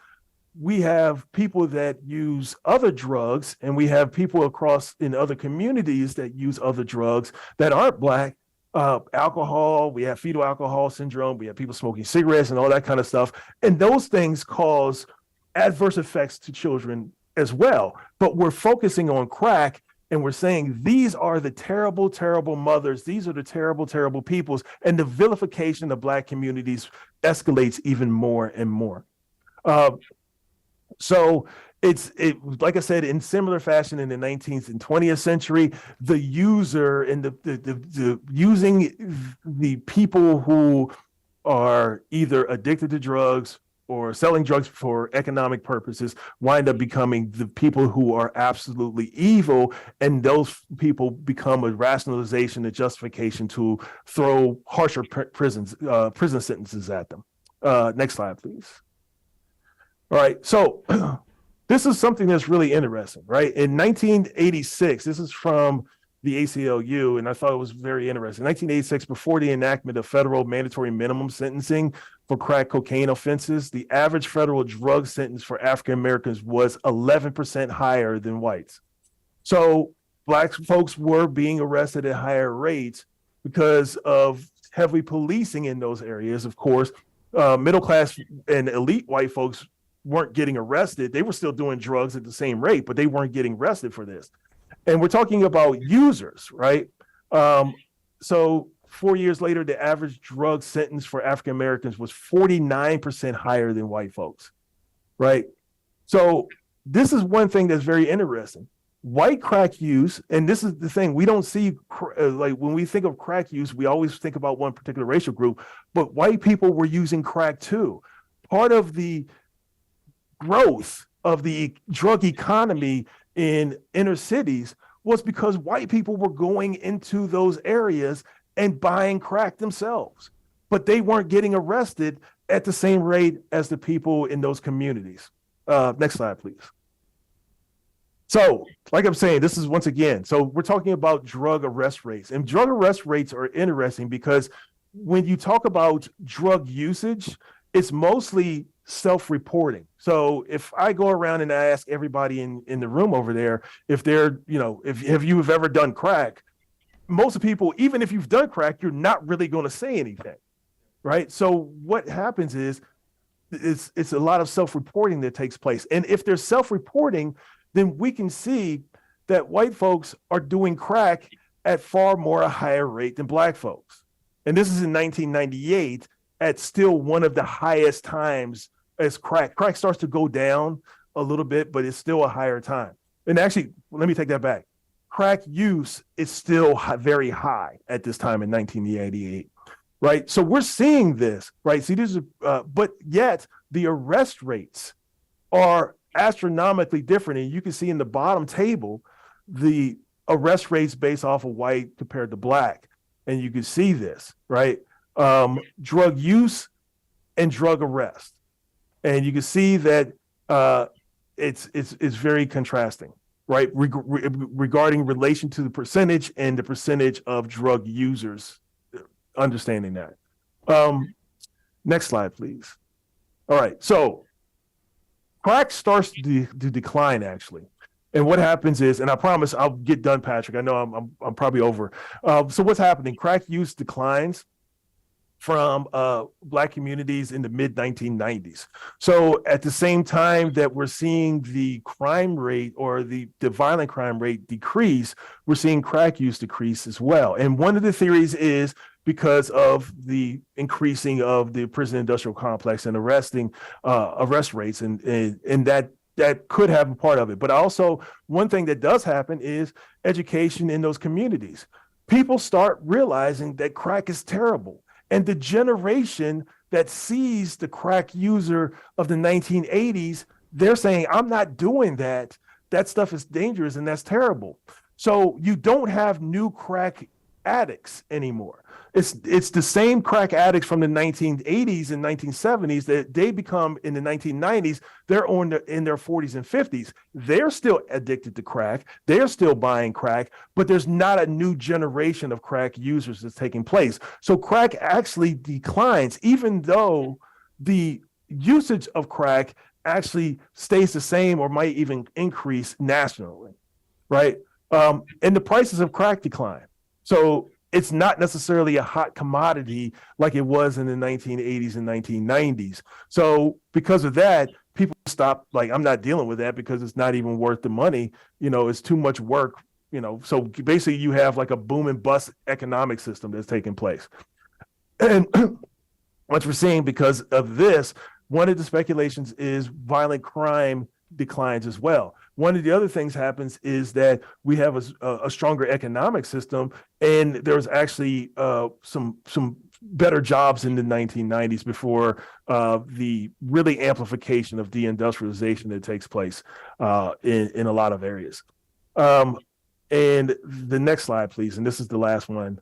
We have people that use other drugs, and we have people across in other communities that use other drugs that aren't Black. Alcohol, we have fetal alcohol syndrome, we have people smoking cigarettes and all that kind of stuff. And those things cause adverse effects to children as well. But we're focusing on crack, and we're saying these are the terrible, terrible mothers. These are the terrible, terrible peoples. And the vilification of Black communities escalates even more and more. So it like I said, in similar fashion in the 19th and 20th century, the user and the using the people who are either addicted to drugs or selling drugs for economic purposes wind up becoming the people who are absolutely evil, and those people become a rationalization, a justification to throw harsher prison sentences at them. Next slide, please. All right, so this is something that's really interesting, right? In 1986, this is from the ACLU, and I thought it was very interesting. 1986, before the enactment of federal mandatory minimum sentencing for crack cocaine offenses, the average federal drug sentence for African Americans was 11% higher than whites. So Black folks were being arrested at higher rates because of heavy policing in those areas. Of course, middle class and elite white folks weren't getting arrested. They were still doing drugs at the same rate, but they weren't getting arrested for this. And we're talking about users, right? So 4 years later, the average drug sentence for African Americans was 49% higher than white folks, right? So this is one thing that's very interesting. White crack use, and this is the thing, we don't see, like when we think of crack use, we always think about one particular racial group, but white people were using crack too. Part of the growth of the drug economy in inner cities was because white people were going into those areas and buying crack themselves, but they weren't getting arrested at the same rate as the people in those communities. Next slide, please. So, like I'm saying, this is once again, so we're talking about drug arrest rates, and drug arrest rates are interesting because when you talk about drug usage, it's mostly self-reporting. So if I go around and I ask everybody in the room over there if they're, if you've ever done crack, most of the people, even if you've done crack, you're not really going to say anything, right? So what happens is it's a lot of self-reporting that takes place. And if there's self-reporting, then we can see that white folks are doing crack at far more a higher rate than Black folks. And this is in 1998 at still one of the highest times as crack. Crack starts to go down a little bit, but it's still a higher time. And actually, let me take that back. Crack use is still very high at this time in 1988, right? So we're seeing this, right? See, this is, but yet the arrest rates are astronomically different. And you can see in the bottom table, the arrest rates based off of white compared to Black. And you can see this, right? Drug use and drug arrest. And you can see that it's very contrasting, right? Regarding relation to the percentage and the percentage of drug users, understanding that. Next slide, please. All right, so crack starts to decline actually. And what happens is, and I promise I'll get done, Patrick. I know I'm probably over. So what's happening? Crack use declines from Black communities in the mid-1990s. So at the same time that we're seeing the crime rate or the violent crime rate decrease, we're seeing crack use decrease as well. And one of the theories is because of the increasing of the prison industrial complex and arrest rates, and that could have a part of it. But also one thing that does happen is education in those communities. People start realizing that crack is terrible. And the generation that sees the crack user of the 1980s, they're saying, I'm not doing that. That stuff is dangerous and that's terrible. So you don't have new crack addicts anymore. It's the same crack addicts from the 1980s and 1970s that they become in the 1990s. They're in their 40s and 50s. They're still addicted to crack. They're still buying crack, but there's not a new generation of crack users that's taking place. So crack actually declines, even though the usage of crack actually stays the same or might even increase nationally, right? And the prices of crack decline. So it's not necessarily a hot commodity like it was in the 1980s and 1990s. So because of that, people stop, like, I'm not dealing with that because it's not even worth the money. It's too much work, So basically you have like a boom and bust economic system that's taking place. And what we're seeing because of this, one of the speculations is violent crime declines as well. One of the other things happens is that we have a stronger economic system, and there's actually some better jobs in the 1990s before the really amplification of deindustrialization that takes place in a lot of areas. And the next slide, please. And this is the last one.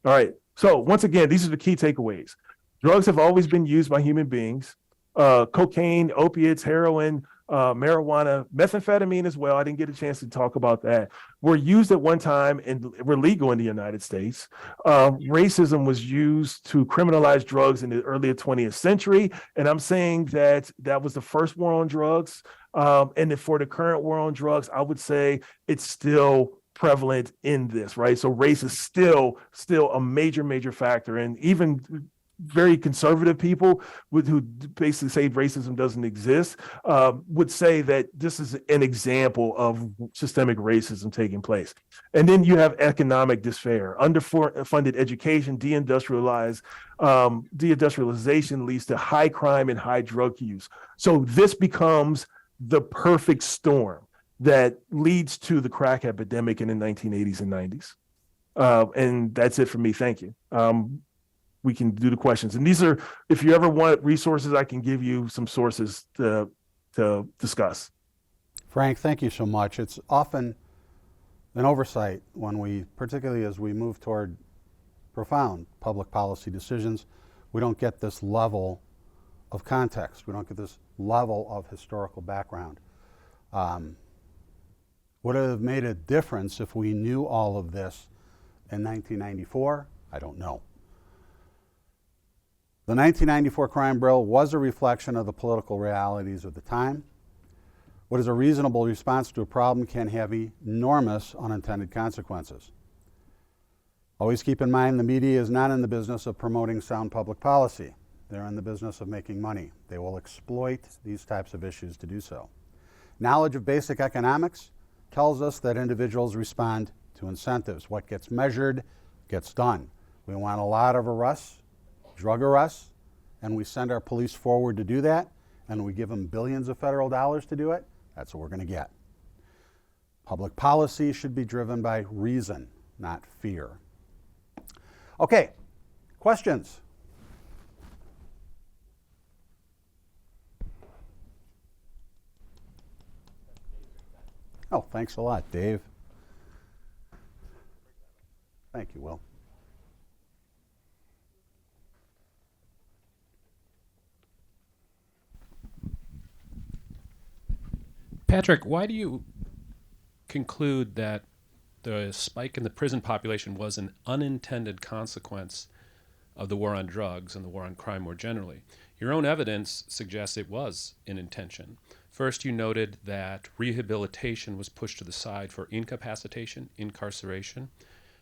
All right. So once again, these are the key takeaways. Drugs have always been used by human beings. Cocaine, opiates, heroin, marijuana, methamphetamine as well. I didn't get a chance to talk about that. Were used at one time and were legal in the United States. Racism was used to criminalize drugs in the early 20th century. And I'm saying that that was the first war on drugs. And for the current war on drugs, I would say it's still prevalent in this, right? So race is still a major factor. And even very conservative people who basically say racism doesn't exist would say that this is an example of systemic racism taking place. And then you have economic disfavor, underfunded education, deindustrialization leads to high crime and high drug use. So this becomes the perfect storm that leads to the crack epidemic in the 1980s and 90s. And that's it for me. Thank you. We can do the questions. And these are, if you ever want resources, I can give you some sources to discuss. Frank, thank you so much. It's often an oversight when particularly as we move toward profound public policy decisions, we don't get this level of context. We don't get this level of historical background. Would it have made a difference if we knew all of this in 1994? I don't know. The 1994 crime bill was a reflection of the political realities of the time. What is a reasonable response to a problem can have enormous unintended consequences. Always keep in mind the media is not in the business of promoting sound public policy. They're in the business of making money. They will exploit these types of issues to do so. Knowledge of basic economics tells us that individuals respond to incentives. What gets measured gets done. We want a lot of arrests, drug arrests, and we send our police forward to do that, and we give them billions of federal dollars to do it. That's what we're going to get. Public policy should be driven by reason, not fear. Okay, questions? Oh, thanks a lot, Dave. Thank you, Will. Patrick, why do you conclude that the spike in the prison population was an unintended consequence of the war on drugs and the war on crime more generally? Your own evidence suggests it was an intention. First, you noted that rehabilitation was pushed to the side for incapacitation, incarceration.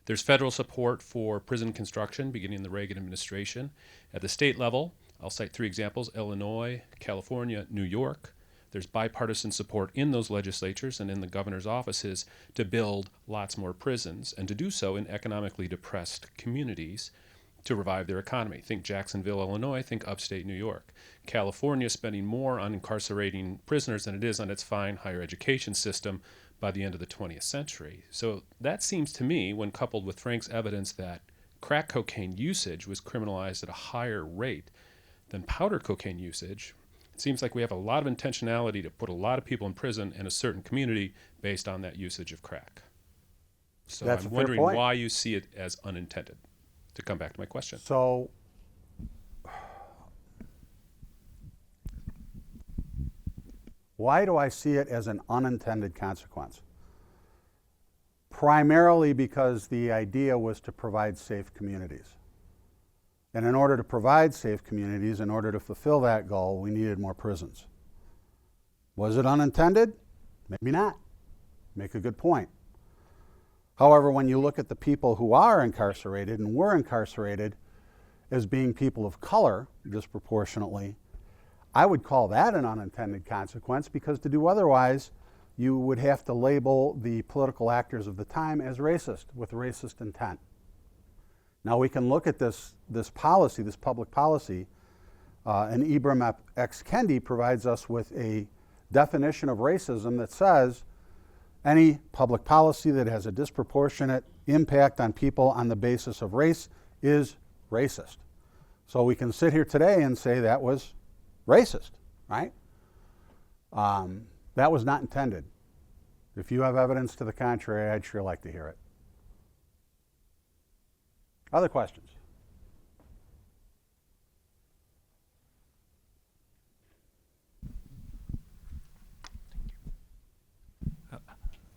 There's federal support for prison construction beginning in the Reagan administration. At the state level, I'll cite 3 examples: Illinois, California, New York. There's bipartisan support in those legislatures and in the governor's offices to build lots more prisons and to do so in economically depressed communities to revive their economy. Think Jacksonville, Illinois, think upstate New York. California spending more on incarcerating prisoners than it is on its fine higher education system by the end of the 20th century. So that seems to me, when coupled with Frank's evidence that crack cocaine usage was criminalized at a higher rate than powder cocaine usage, it seems like we have a lot of intentionality to put a lot of people in prison in a certain community based on that usage of crack. So That's I'm a fair wondering point. why you see it as unintended, to come back to my question. So, why do I see it as an unintended consequence? Primarily because the idea was to provide safe communities. And in order to provide safe communities, in order to fulfill that goal, we needed more prisons. Was it unintended? Maybe not. Make a good point. However, when you look at the people who are incarcerated and were incarcerated as being people of color disproportionately, I would call that an unintended consequence, because to do otherwise, you would have to label the political actors of the time as racist, with racist intent. Now we can look at this policy, this public policy, and Ibram X. Kendi provides us with a definition of racism that says any public policy that has a disproportionate impact on people on the basis of race is racist. So we can sit here today and say that was racist, right? That was not intended. If you have evidence to the contrary, I'd sure like to hear it. Other questions?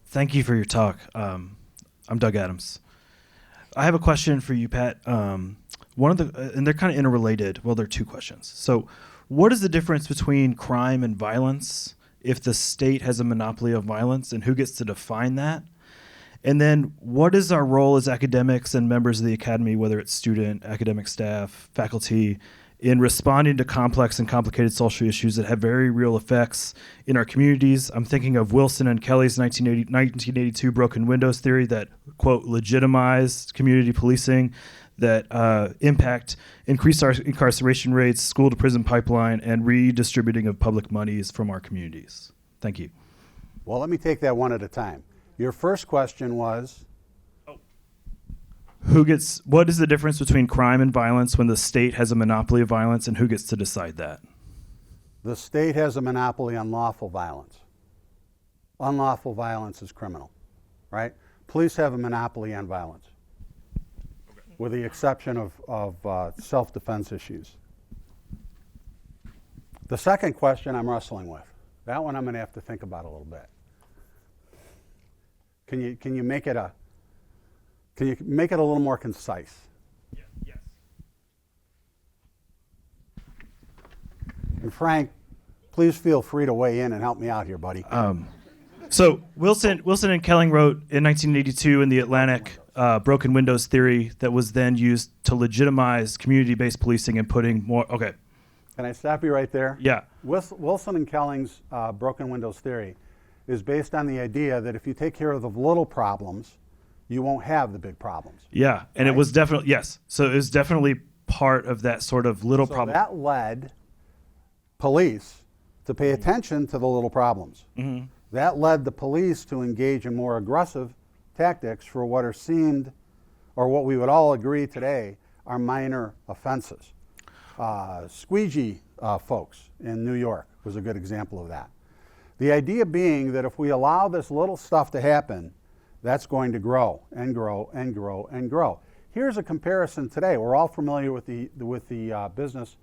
Thank you for your talk. I'm Doug Adams. I have a question for you, Pat. One of the, and they're kind of interrelated. Well, they're two questions. So, what is the difference between crime and violence if the state has a monopoly of violence, and who gets to define that? And then, what is our role as academics and members of the academy, whether it's student, academic staff, faculty, in responding to complex and complicated social issues that have very real effects in our communities? I'm thinking of Wilson and Kelly's 1982 broken windows theory that, quote, legitimized community policing, that increase our incarceration rates, school to prison pipeline, and redistributing of public monies from our communities. Thank you. Well, let me take that one at a time. Your first question was? What is the difference between crime and violence when the state has a monopoly of violence, and who gets to decide that? The state has a monopoly on lawful violence. Unlawful violence is criminal, right? Police have a monopoly on violence, with the exception of self-defense issues. The second question I'm wrestling with. That one I'm going to have to think about a little bit. Can you make it a little more concise? Yes. And Frank, please feel free to weigh in and help me out here, buddy. So Wilson and Kelling wrote in 1982 in the Atlantic broken windows theory that was then used to legitimize community-based policing and putting more. Okay. Can I stop you right there? Yeah. Wilson and Kelling's broken windows theory is based on the idea that if you take care of the little problems, you won't have the big problems. Yeah, and right? It was definitely, yes. So it was definitely part of that sort of little problem. That led police to pay attention to the little problems. Mm-hmm. That led the police to engage in more aggressive tactics for what are seemed, or what we would all agree today, are minor offenses. Squeegee folks in New York was a good example of that. The idea being that if we allow this little stuff to happen, that's going to grow and grow and grow and grow. Here's a comparison today. We're all familiar with the business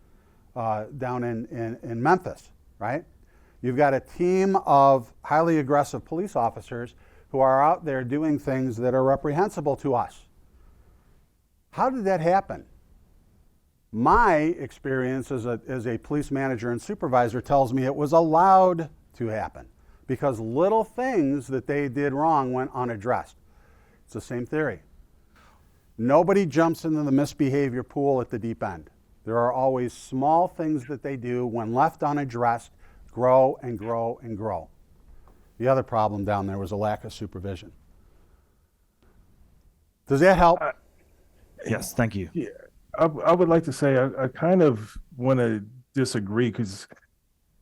down in Memphis, right? You've got a team of highly aggressive police officers who are out there doing things that are reprehensible to us. How did that happen? My experience as a police manager and supervisor tells me it was allowed to happen because little things that they did wrong went unaddressed. It's the same theory. Nobody jumps into the misbehavior pool at the deep end. There are always small things that they do, when left unaddressed, grow and grow and grow. The other problem down there was a lack of supervision. Does that help? Yes, thank you. Yeah, I would like to say I kind of want to disagree because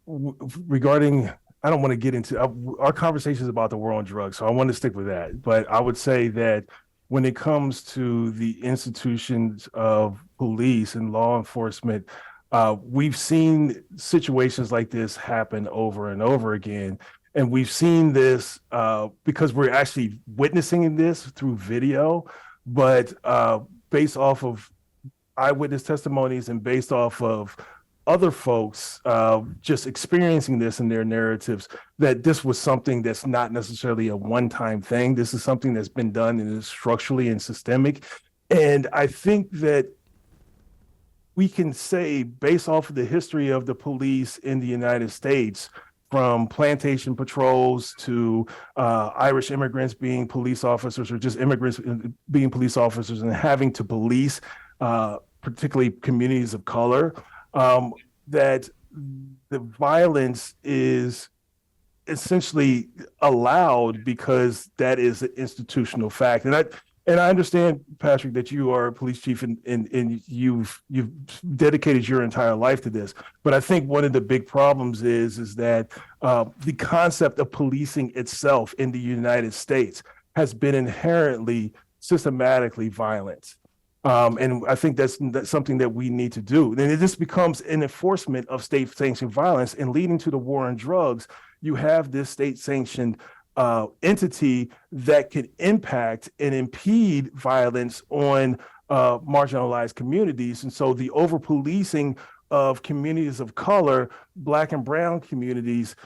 regarding, I don't want to get into our conversations about the war on drugs, so I want to stick with that. But I would say that when it comes to the institutions of police and law enforcement, we've seen situations like this happen over and over again. And we've seen this because we're actually witnessing this through video, but based off of eyewitness testimonies and based off of other folks just experiencing this in their narratives, that this was something that's not necessarily a one-time thing. This is something that's been done and is structurally and systemic. And I think that we can say, based off of the history of the police in the United States, from plantation patrols to Irish immigrants being police officers, or just immigrants being police officers and having to police particularly communities of color, that the violence is essentially allowed because that is an institutional fact. And I understand, Patrick, that you are a police chief and you've dedicated your entire life to this. But I think one of the big problems is that the concept of policing itself in the United States has been inherently systematically violent. And I think that's something that we need to do. Then this becomes an enforcement of state-sanctioned violence, and leading to the war on drugs, you have this state-sanctioned entity that could impact and impede violence on marginalized communities. And so the over-policing of communities of color, Black and brown communities,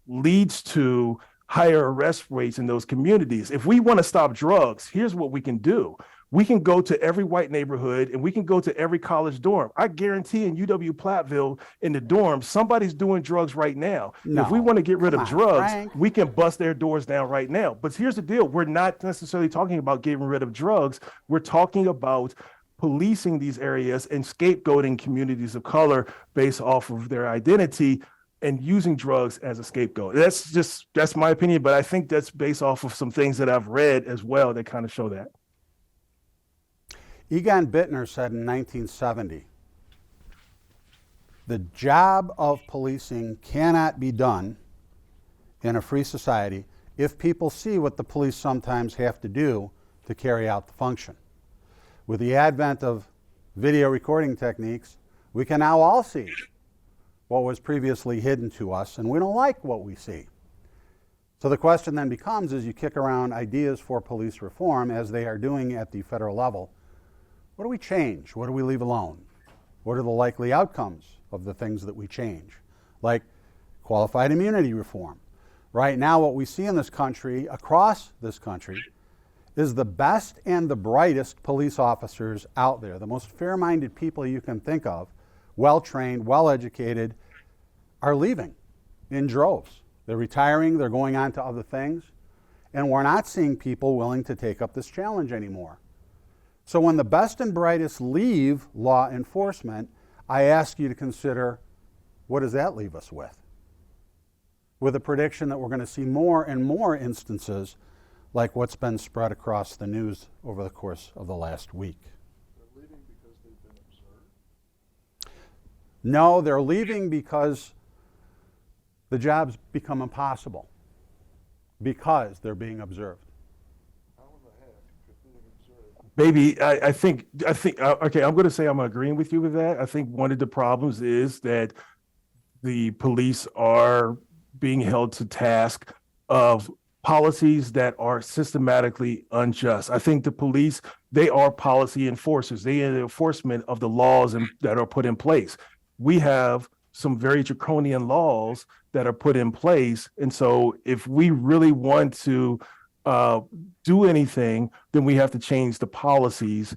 leads to higher arrest rates in those communities. If we want to stop drugs, here's what we can do. We can go to every white neighborhood and we can go to every college dorm. I guarantee in UW-Platteville, in the dorm, somebody's doing drugs right now. No. If we want to get rid of drugs, Frank. we can bust their doors down right now. But here's the deal. We're not necessarily talking about getting rid of drugs. We're talking about policing these areas and scapegoating communities of color based off of their identity and using drugs as a scapegoat. That's my opinion, but I think that's based off of some things that I've read as well that kind of show that. Egon Bittner said in 1970, the job of policing cannot be done in a free society if people see what the police sometimes have to do to carry out the function. With the advent of video recording techniques, we can now all see what was previously hidden to us, and we don't like what we see. So the question then becomes, as you kick around ideas for police reform, as they are doing at the federal level, what do we change? What do we leave alone? What are the likely outcomes of the things that we change? Like qualified immunity reform. Right now, what we see in this country, across this country, is the best and the brightest police officers out there, the most fair-minded people you can think of, well-trained, well-educated, are leaving in droves. They're retiring, they're going on to other things, and we're not seeing people willing to take up this challenge anymore. So when the best and brightest leave law enforcement, I ask you to consider, what does that leave us with? With a prediction that we're going to see more and more instances like what's been spread across the news over the course of the last week. They're leaving because they've been observed? No, they're leaving because the jobs become impossible because they're being observed. Baby, I think, okay, I'm going to say I'm agreeing with you with that. I think one of the problems is that the police are being held to task of policies that are systematically unjust. I think the police, they are policy enforcers. They are the enforcement of the laws that are put in place. We have some very draconian laws that are put in place. And so if we really want to do anything, then we have to change the policies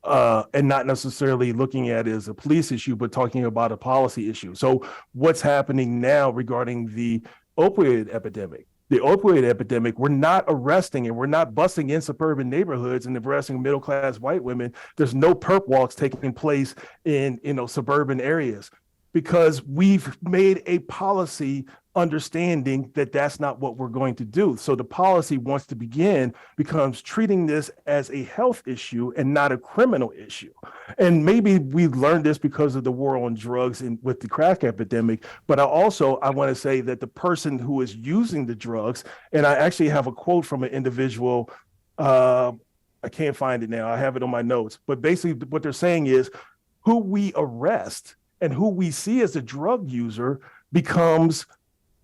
and not necessarily looking at it as a police issue, but talking about a policy issue. So what's happening now regarding the opioid epidemic? The opioid epidemic, we're not arresting and we're not busting in suburban neighborhoods and arresting middle-class white women. There's no perp walks taking place in suburban areas because we've made a policy understanding that that's not what we're going to do. So the policy once to begin becomes treating this as a health issue and not a criminal issue. And maybe we learned this because of the war on drugs and with the crack epidemic, but I want to say that the person who is using the drugs, and I actually have a quote from an individual, I can't find it now, I have it on my notes, but basically what they're saying is who we arrest and who we see as a drug user becomes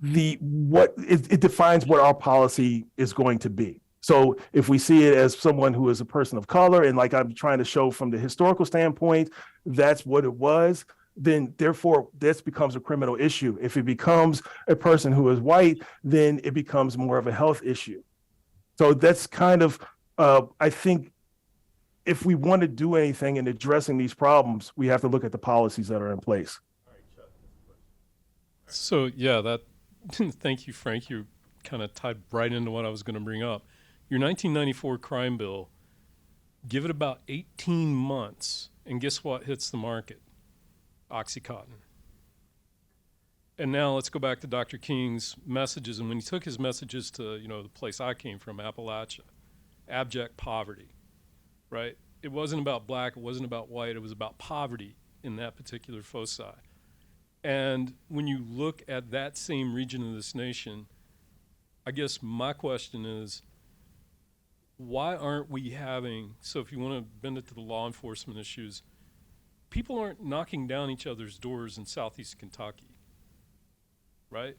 it defines what our policy is going to be. So if we see it as someone who is a person of color, and like I'm trying to show from the historical standpoint, that's what it was, then therefore this becomes a criminal issue. If it becomes a person who is white, then it becomes more of a health issue. So that's kind of, I think, if we want to do anything in addressing these problems, we have to look at the policies that are in place. So yeah, thank you, Frank. You kind of tied right into what I was going to bring up. Your 1994 crime bill, give it about 18 months, and guess what hits the market? Oxycontin. And now let's go back to Dr. King's messages. And when he took his messages to, the place I came from, Appalachia, abject poverty, right? It wasn't about black, it wasn't about white, it was about poverty in that particular foci. And when you look at that same region of this nation, I guess my question is, why aren't we having, so if you want to bend it to the law enforcement issues, people aren't knocking down each other's doors in southeast Kentucky, right?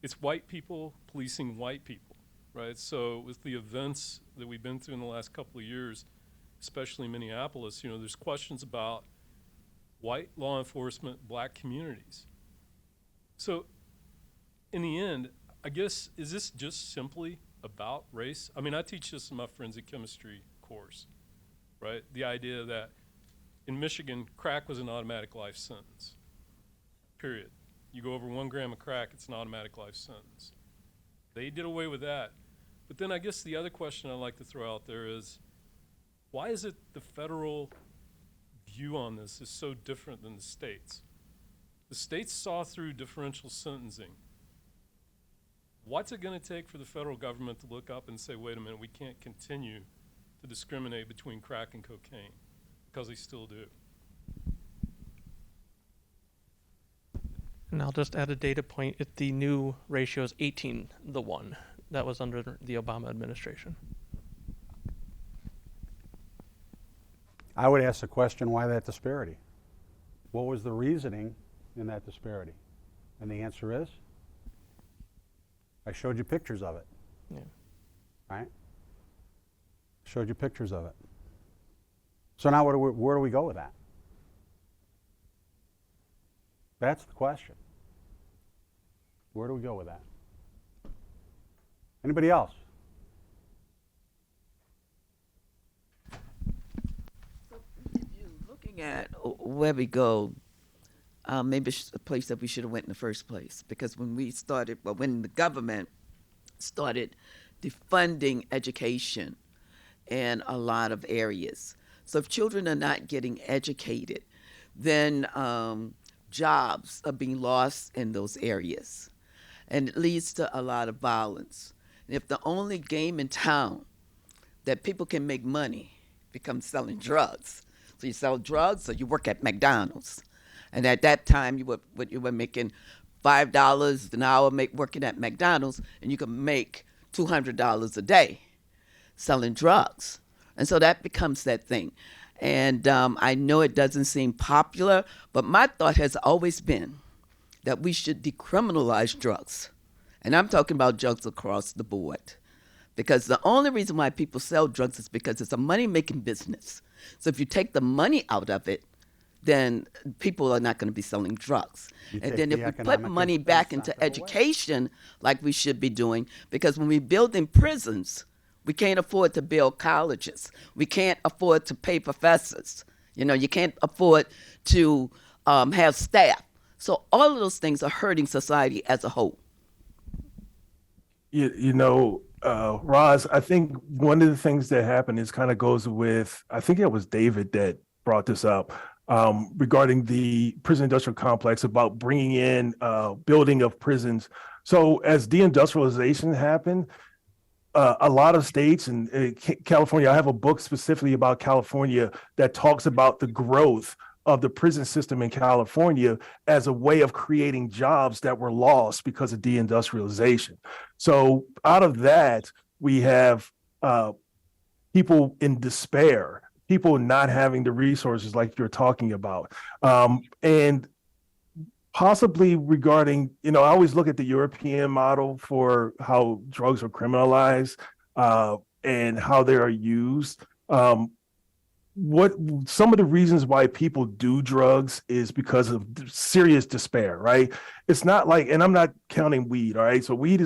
It's white people policing white people, right? So with the events that we've been through in the last couple of years, especially in Minneapolis, there's questions about white law enforcement, black communities. So in the end, I guess, is this just simply about race? I mean, I teach this in my forensic chemistry course, right? The idea that in Michigan, crack was an automatic life sentence, period. You go over 1 gram of crack, it's an automatic life sentence. They did away with that. But then I guess the other question I'd like to throw out there is, why is it the federal view on this is so different than the states? The states saw through differential sentencing. What's it going to take for the federal government to look up and say, wait a minute, we can't continue to discriminate between crack and cocaine? Because they still do. And I'll just add a data point. The new ratio is 18-1. That was under the Obama administration. I would ask the question, why that disparity? What was the reasoning in that disparity? And the answer is, I showed you pictures of it. Yeah. Right? Showed you pictures of it. So now where do we go with that? That's the question. Where do we go with that? Anybody else? Looking at where we go, maybe it's a place that we should have went in the first place. Because when when the government started defunding education in a lot of areas. So if children are not getting educated, then jobs are being lost in those areas. And it leads to a lot of violence. And if the only game in town that people can make money becomes selling drugs, so you sell drugs or you work at McDonald's. And at that time, you were making $5 an hour working at McDonald's, and you could make $200 a day selling drugs. And so that becomes that thing. And I know it doesn't seem popular, but my thought has always been that we should decriminalize drugs. And I'm talking about drugs across the board. Because the only reason why people sell drugs is because it's a money-making business. So if you take the money out of it, then people are not going to be selling drugs. And then if we put money back into education, like we should be doing, because when we build in prisons, we can't afford to build colleges. We can't afford to pay professors. You can't afford to have staff. So all of those things are hurting society as a whole. Roz, I think one of the things that happened is kind of goes with, I think it was David that brought this up, regarding the prison industrial complex, about bringing in building of prisons. So as deindustrialization happened, a lot of states and California, I have a book specifically about California that talks about the growth of the prison system in California as a way of creating jobs that were lost because of deindustrialization. So out of that, we have people in despair, people not having the resources like you're talking about. And possibly regarding, I always look at the European model for how drugs are criminalized and how they are used. What some of the reasons why people do drugs is because of serious despair, right? It's not like, and I'm not counting weed, all right? So weed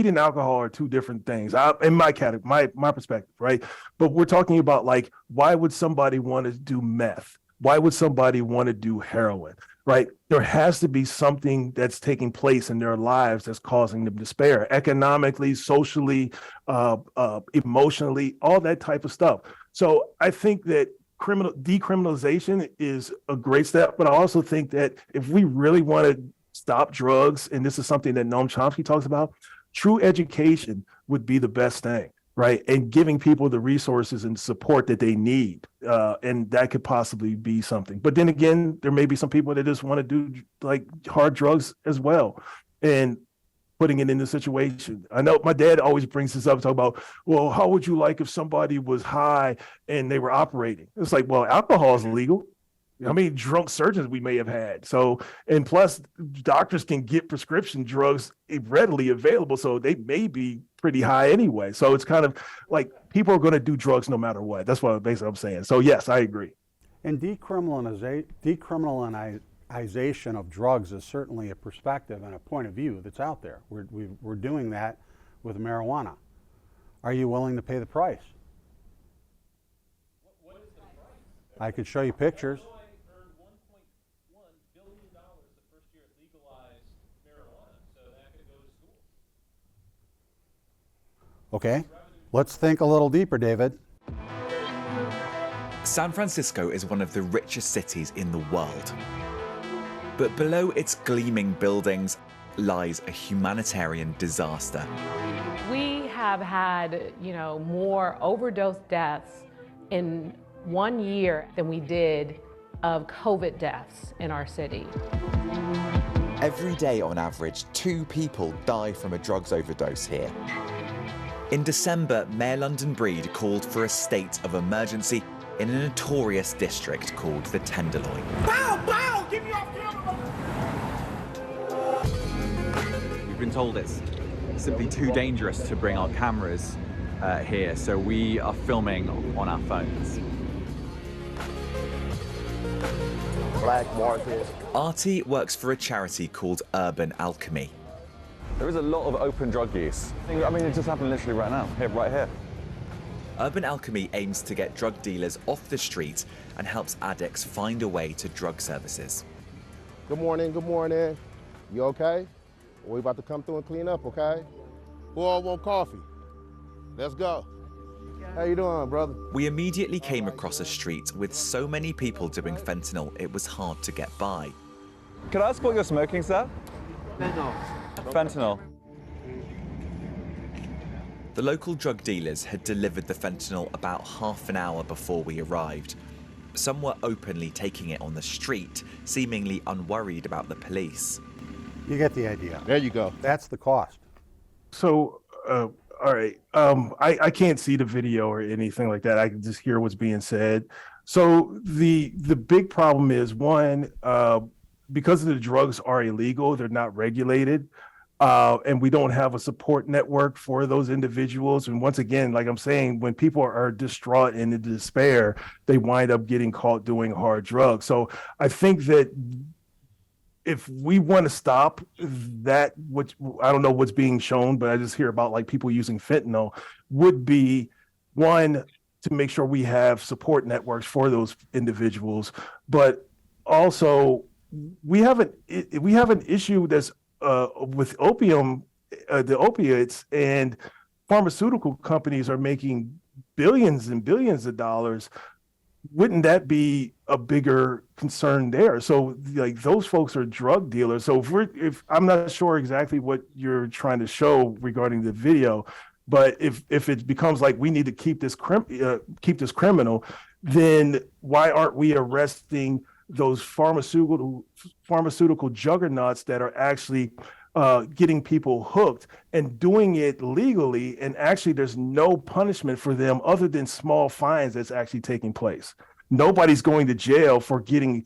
and alcohol are two different things in my category, my perspective, right? But we're talking about, like, why would somebody want to do meth? Why would somebody want to do heroin, right? There has to be something that's taking place in their lives that's causing them despair, economically, socially, emotionally, all that type of stuff. So I think that decriminalization is a great step, but I also think that if we really want to stop drugs, and this is something that Noam Chomsky talks about, true education would be the best thing, right? And giving people the resources and support that they need, and that could possibly be something. But then again, there may be some people that just want to do like hard drugs as well. And putting it in the situation. I know my dad always brings this up, talk about, well, how would you like if somebody was high and they were operating? It's like, well, alcohol is illegal. How many drunk surgeons we may have had? So, and plus doctors can get prescription drugs readily available. So they may be pretty high anyway. So it's kind of like people are going to do drugs no matter what. That's what basically I'm saying. So yes, I agree. And decriminalization of drugs is certainly a perspective and a point of view that's out there. We're doing that with marijuana. Are you willing to pay the price? What is the price? I could show you pictures. Illinois earned $1.1 billion the first year it legalized marijuana, so that could go to schools. Okay, let's think a little deeper, David. San Francisco is one of the richest cities in the world. But below its gleaming buildings lies a humanitarian disaster. We have had, more overdose deaths in 1 year than we did of COVID deaths in our city. Every day, on average, 2 people die from a drugs overdose here. In December, Mayor London Breed called for a state of emergency in a notorious district called the Tenderloin. Bow, bow, get me off camera! We've been told it's simply too dangerous to bring our cameras here, so we are filming on our phones. Black market. Artie works for a charity called Urban Alchemy. There is a lot of open drug use. I mean, it just happened literally right now, right here. Urban Alchemy aims to get drug dealers off the street and helps addicts find a way to drug services. Good morning, good morning. You okay? We about to come through and clean up, okay? Who all want coffee? Let's go. How you doing, brother? We immediately came across a street with so many people doing fentanyl, it was hard to get by. Could I ask what you're smoking, sir? Fentanyl. Fentanyl. The local drug dealers had delivered the fentanyl about half an hour before we arrived. Some were openly taking it on the street, seemingly unworried about the police. You get the idea. There you go. That's the cost. So, all right. I can't see the video or anything like that. I can just hear what's being said. So the big problem is, one, because the drugs are illegal, they're not regulated. And we don't have a support network for those individuals. And once again, like I'm saying, when people are distraught and in despair, they wind up getting caught doing hard drugs. So I think that if we want to stop that, which I don't know what's being shown, but I just hear about like people using fentanyl, would be one, to make sure we have support networks for those individuals, but also we have an issue that's with opium, the opiates, and pharmaceutical companies are making billions and billions of dollars. Wouldn't that be a bigger concern there? So like those folks are drug dealers. So if I'm not sure exactly what you're trying to show regarding the video, but if it becomes like we need to keep this criminal, then why aren't we arresting those pharmaceutical juggernauts that are actually getting people hooked and doing it legally, and actually there's no punishment for them other than small fines that's actually taking place. Nobody's going to jail for getting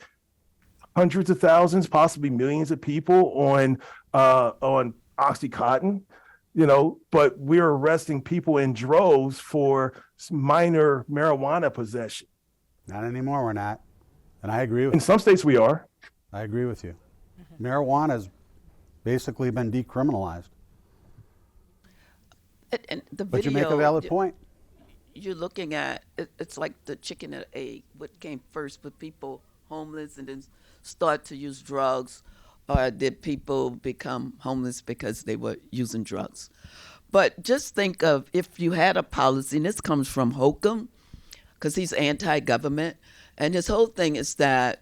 hundreds of thousands, possibly millions of people on Oxycontin, but we're arresting people in droves for minor marijuana possession. Not anymore, we're not. And I agree with you. In some states we are. I agree with you. Marijuana has basically been decriminalized. And the But video, you make a valid point. You're looking at, it's like the chicken and egg. What came first? Were people homeless and then start to use drugs? Or did people become homeless because they were using drugs? But just think of if you had a policy, and this comes from Holcomb, because he's anti-government, and his whole thing is that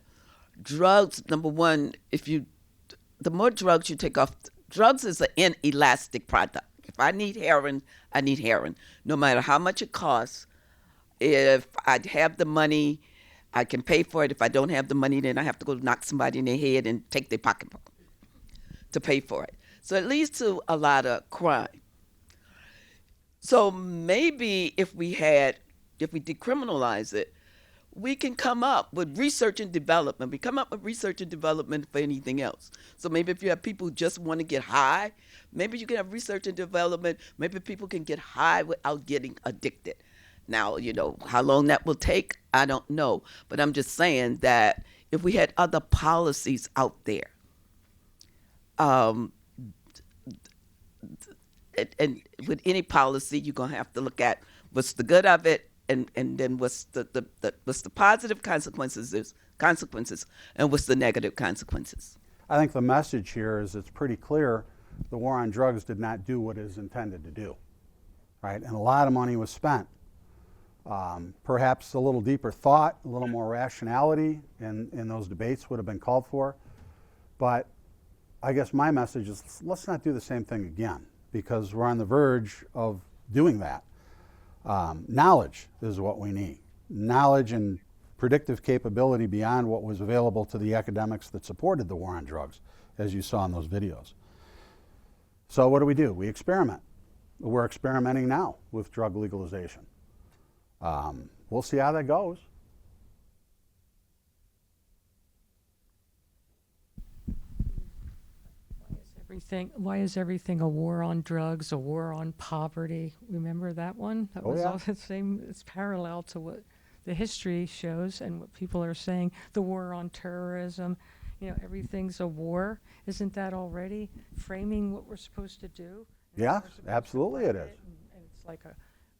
drugs, number one, the more drugs you take off, drugs is an inelastic product. If I need heroin, I need heroin, no matter how much it costs. If I have the money, I can pay for it. If I don't have the money, then I have to go knock somebody in their head and take their pocketbook to pay for it. So it leads to a lot of crime. So maybe if we decriminalize it, we can come up with research and development. We come up with research and development for anything else. So maybe if you have people who just want to get high, maybe you can have research and development. Maybe people can get high without getting addicted. Now, how long that will take, I don't know. But I'm just saying that if we had other policies out there, and with any policy, you're going to have to look at what's the good of it, and then what's the positive consequences and what's the negative consequences. I think the message here is it's pretty clear the war on drugs did not do what it is intended to do, right? And a lot of money was spent. Perhaps a little deeper thought, a little more rationality in those debates would have been called for. But I guess my message is let's not do the same thing again, because we're on the verge of doing that. Knowledge is what we need. Knowledge and predictive capability beyond what was available to the academics that supported the war on drugs, as you saw in those videos. So what do? We experiment. We're experimenting now with drug legalization. We'll see how that goes. Why is everything a war on drugs, a war on poverty? Remember that one? That was all the same. It's parallel to what the history shows and what people are saying. The war on terrorism, everything's a war. Isn't that already framing what we're supposed to do? Yeah, absolutely it is. And it's like a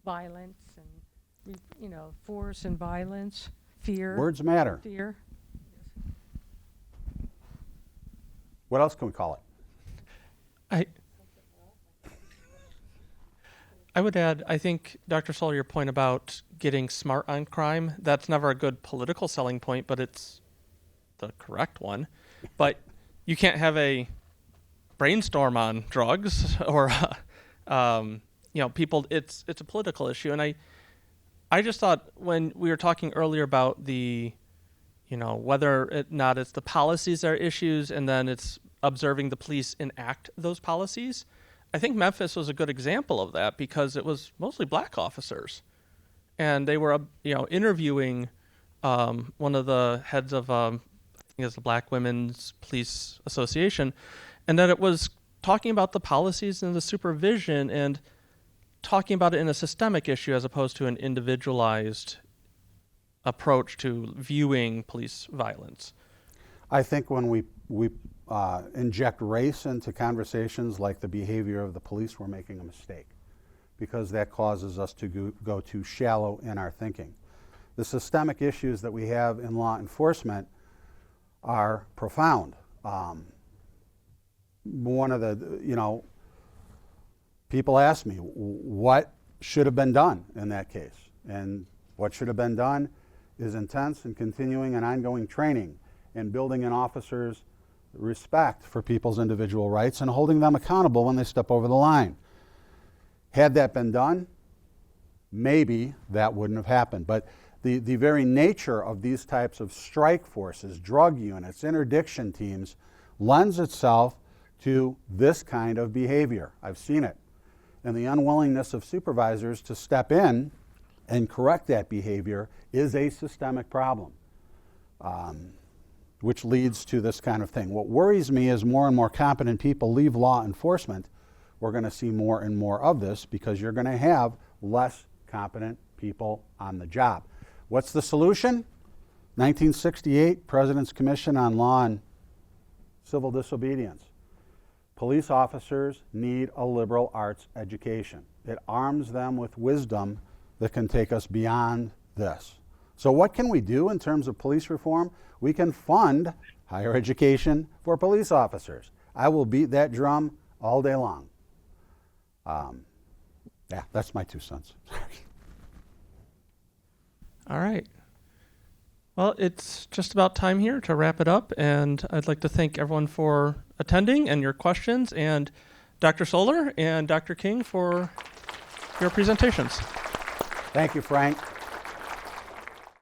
violence and, force and violence, fear. Words matter. Fear. What else can we call it? I would add, I think, Dr. Soll, your point about getting smart on crime, that's never a good political selling point, but it's the correct one. But you can't have a brainstorm on drugs or, people, it's a political issue. And I just thought when we were talking earlier about the, whether or not it's the policies that are issues and then it's observing the police enact those policies. I think Memphis was a good example of that because it was mostly black officers. And they were, interviewing one of the heads of, I think it's the Black Women's Police Association, and that it was talking about the policies and the supervision and talking about it in a systemic issue as opposed to an individualized approach to viewing police violence. I think when we inject race into conversations like the behavior of the police, we're making a mistake because that causes us to go too shallow in our thinking. The systemic issues that we have in law enforcement are profound. One of the, people ask me what should have been done in that case. And what should have been done is intense and continuing and ongoing training and building in officers respect for people's individual rights and holding them accountable when they step over the line. Had that been done, maybe that wouldn't have happened. But the very nature of these types of strike forces, drug units, interdiction teams, lends itself to this kind of behavior. I've seen it. And the unwillingness of supervisors to step in and correct that behavior is a systemic problem. Which leads to this kind of thing. What worries me is more and more competent people leave law enforcement. We're going to see more and more of this because you're going to have less competent people on the job. What's the solution? 1968, President's Commission on Law and Civil Disobedience. Police officers need a liberal arts education. It arms them with wisdom that can take us beyond this. So what can we do in terms of police reform? We can fund higher education for police officers. I will beat that drum all day long. That's my 2 cents. All right. Well, it's just about time here to wrap it up, and I'd like to thank everyone for attending and your questions, and Dr. Soller and Dr. King for your presentations. Thank you, Frank.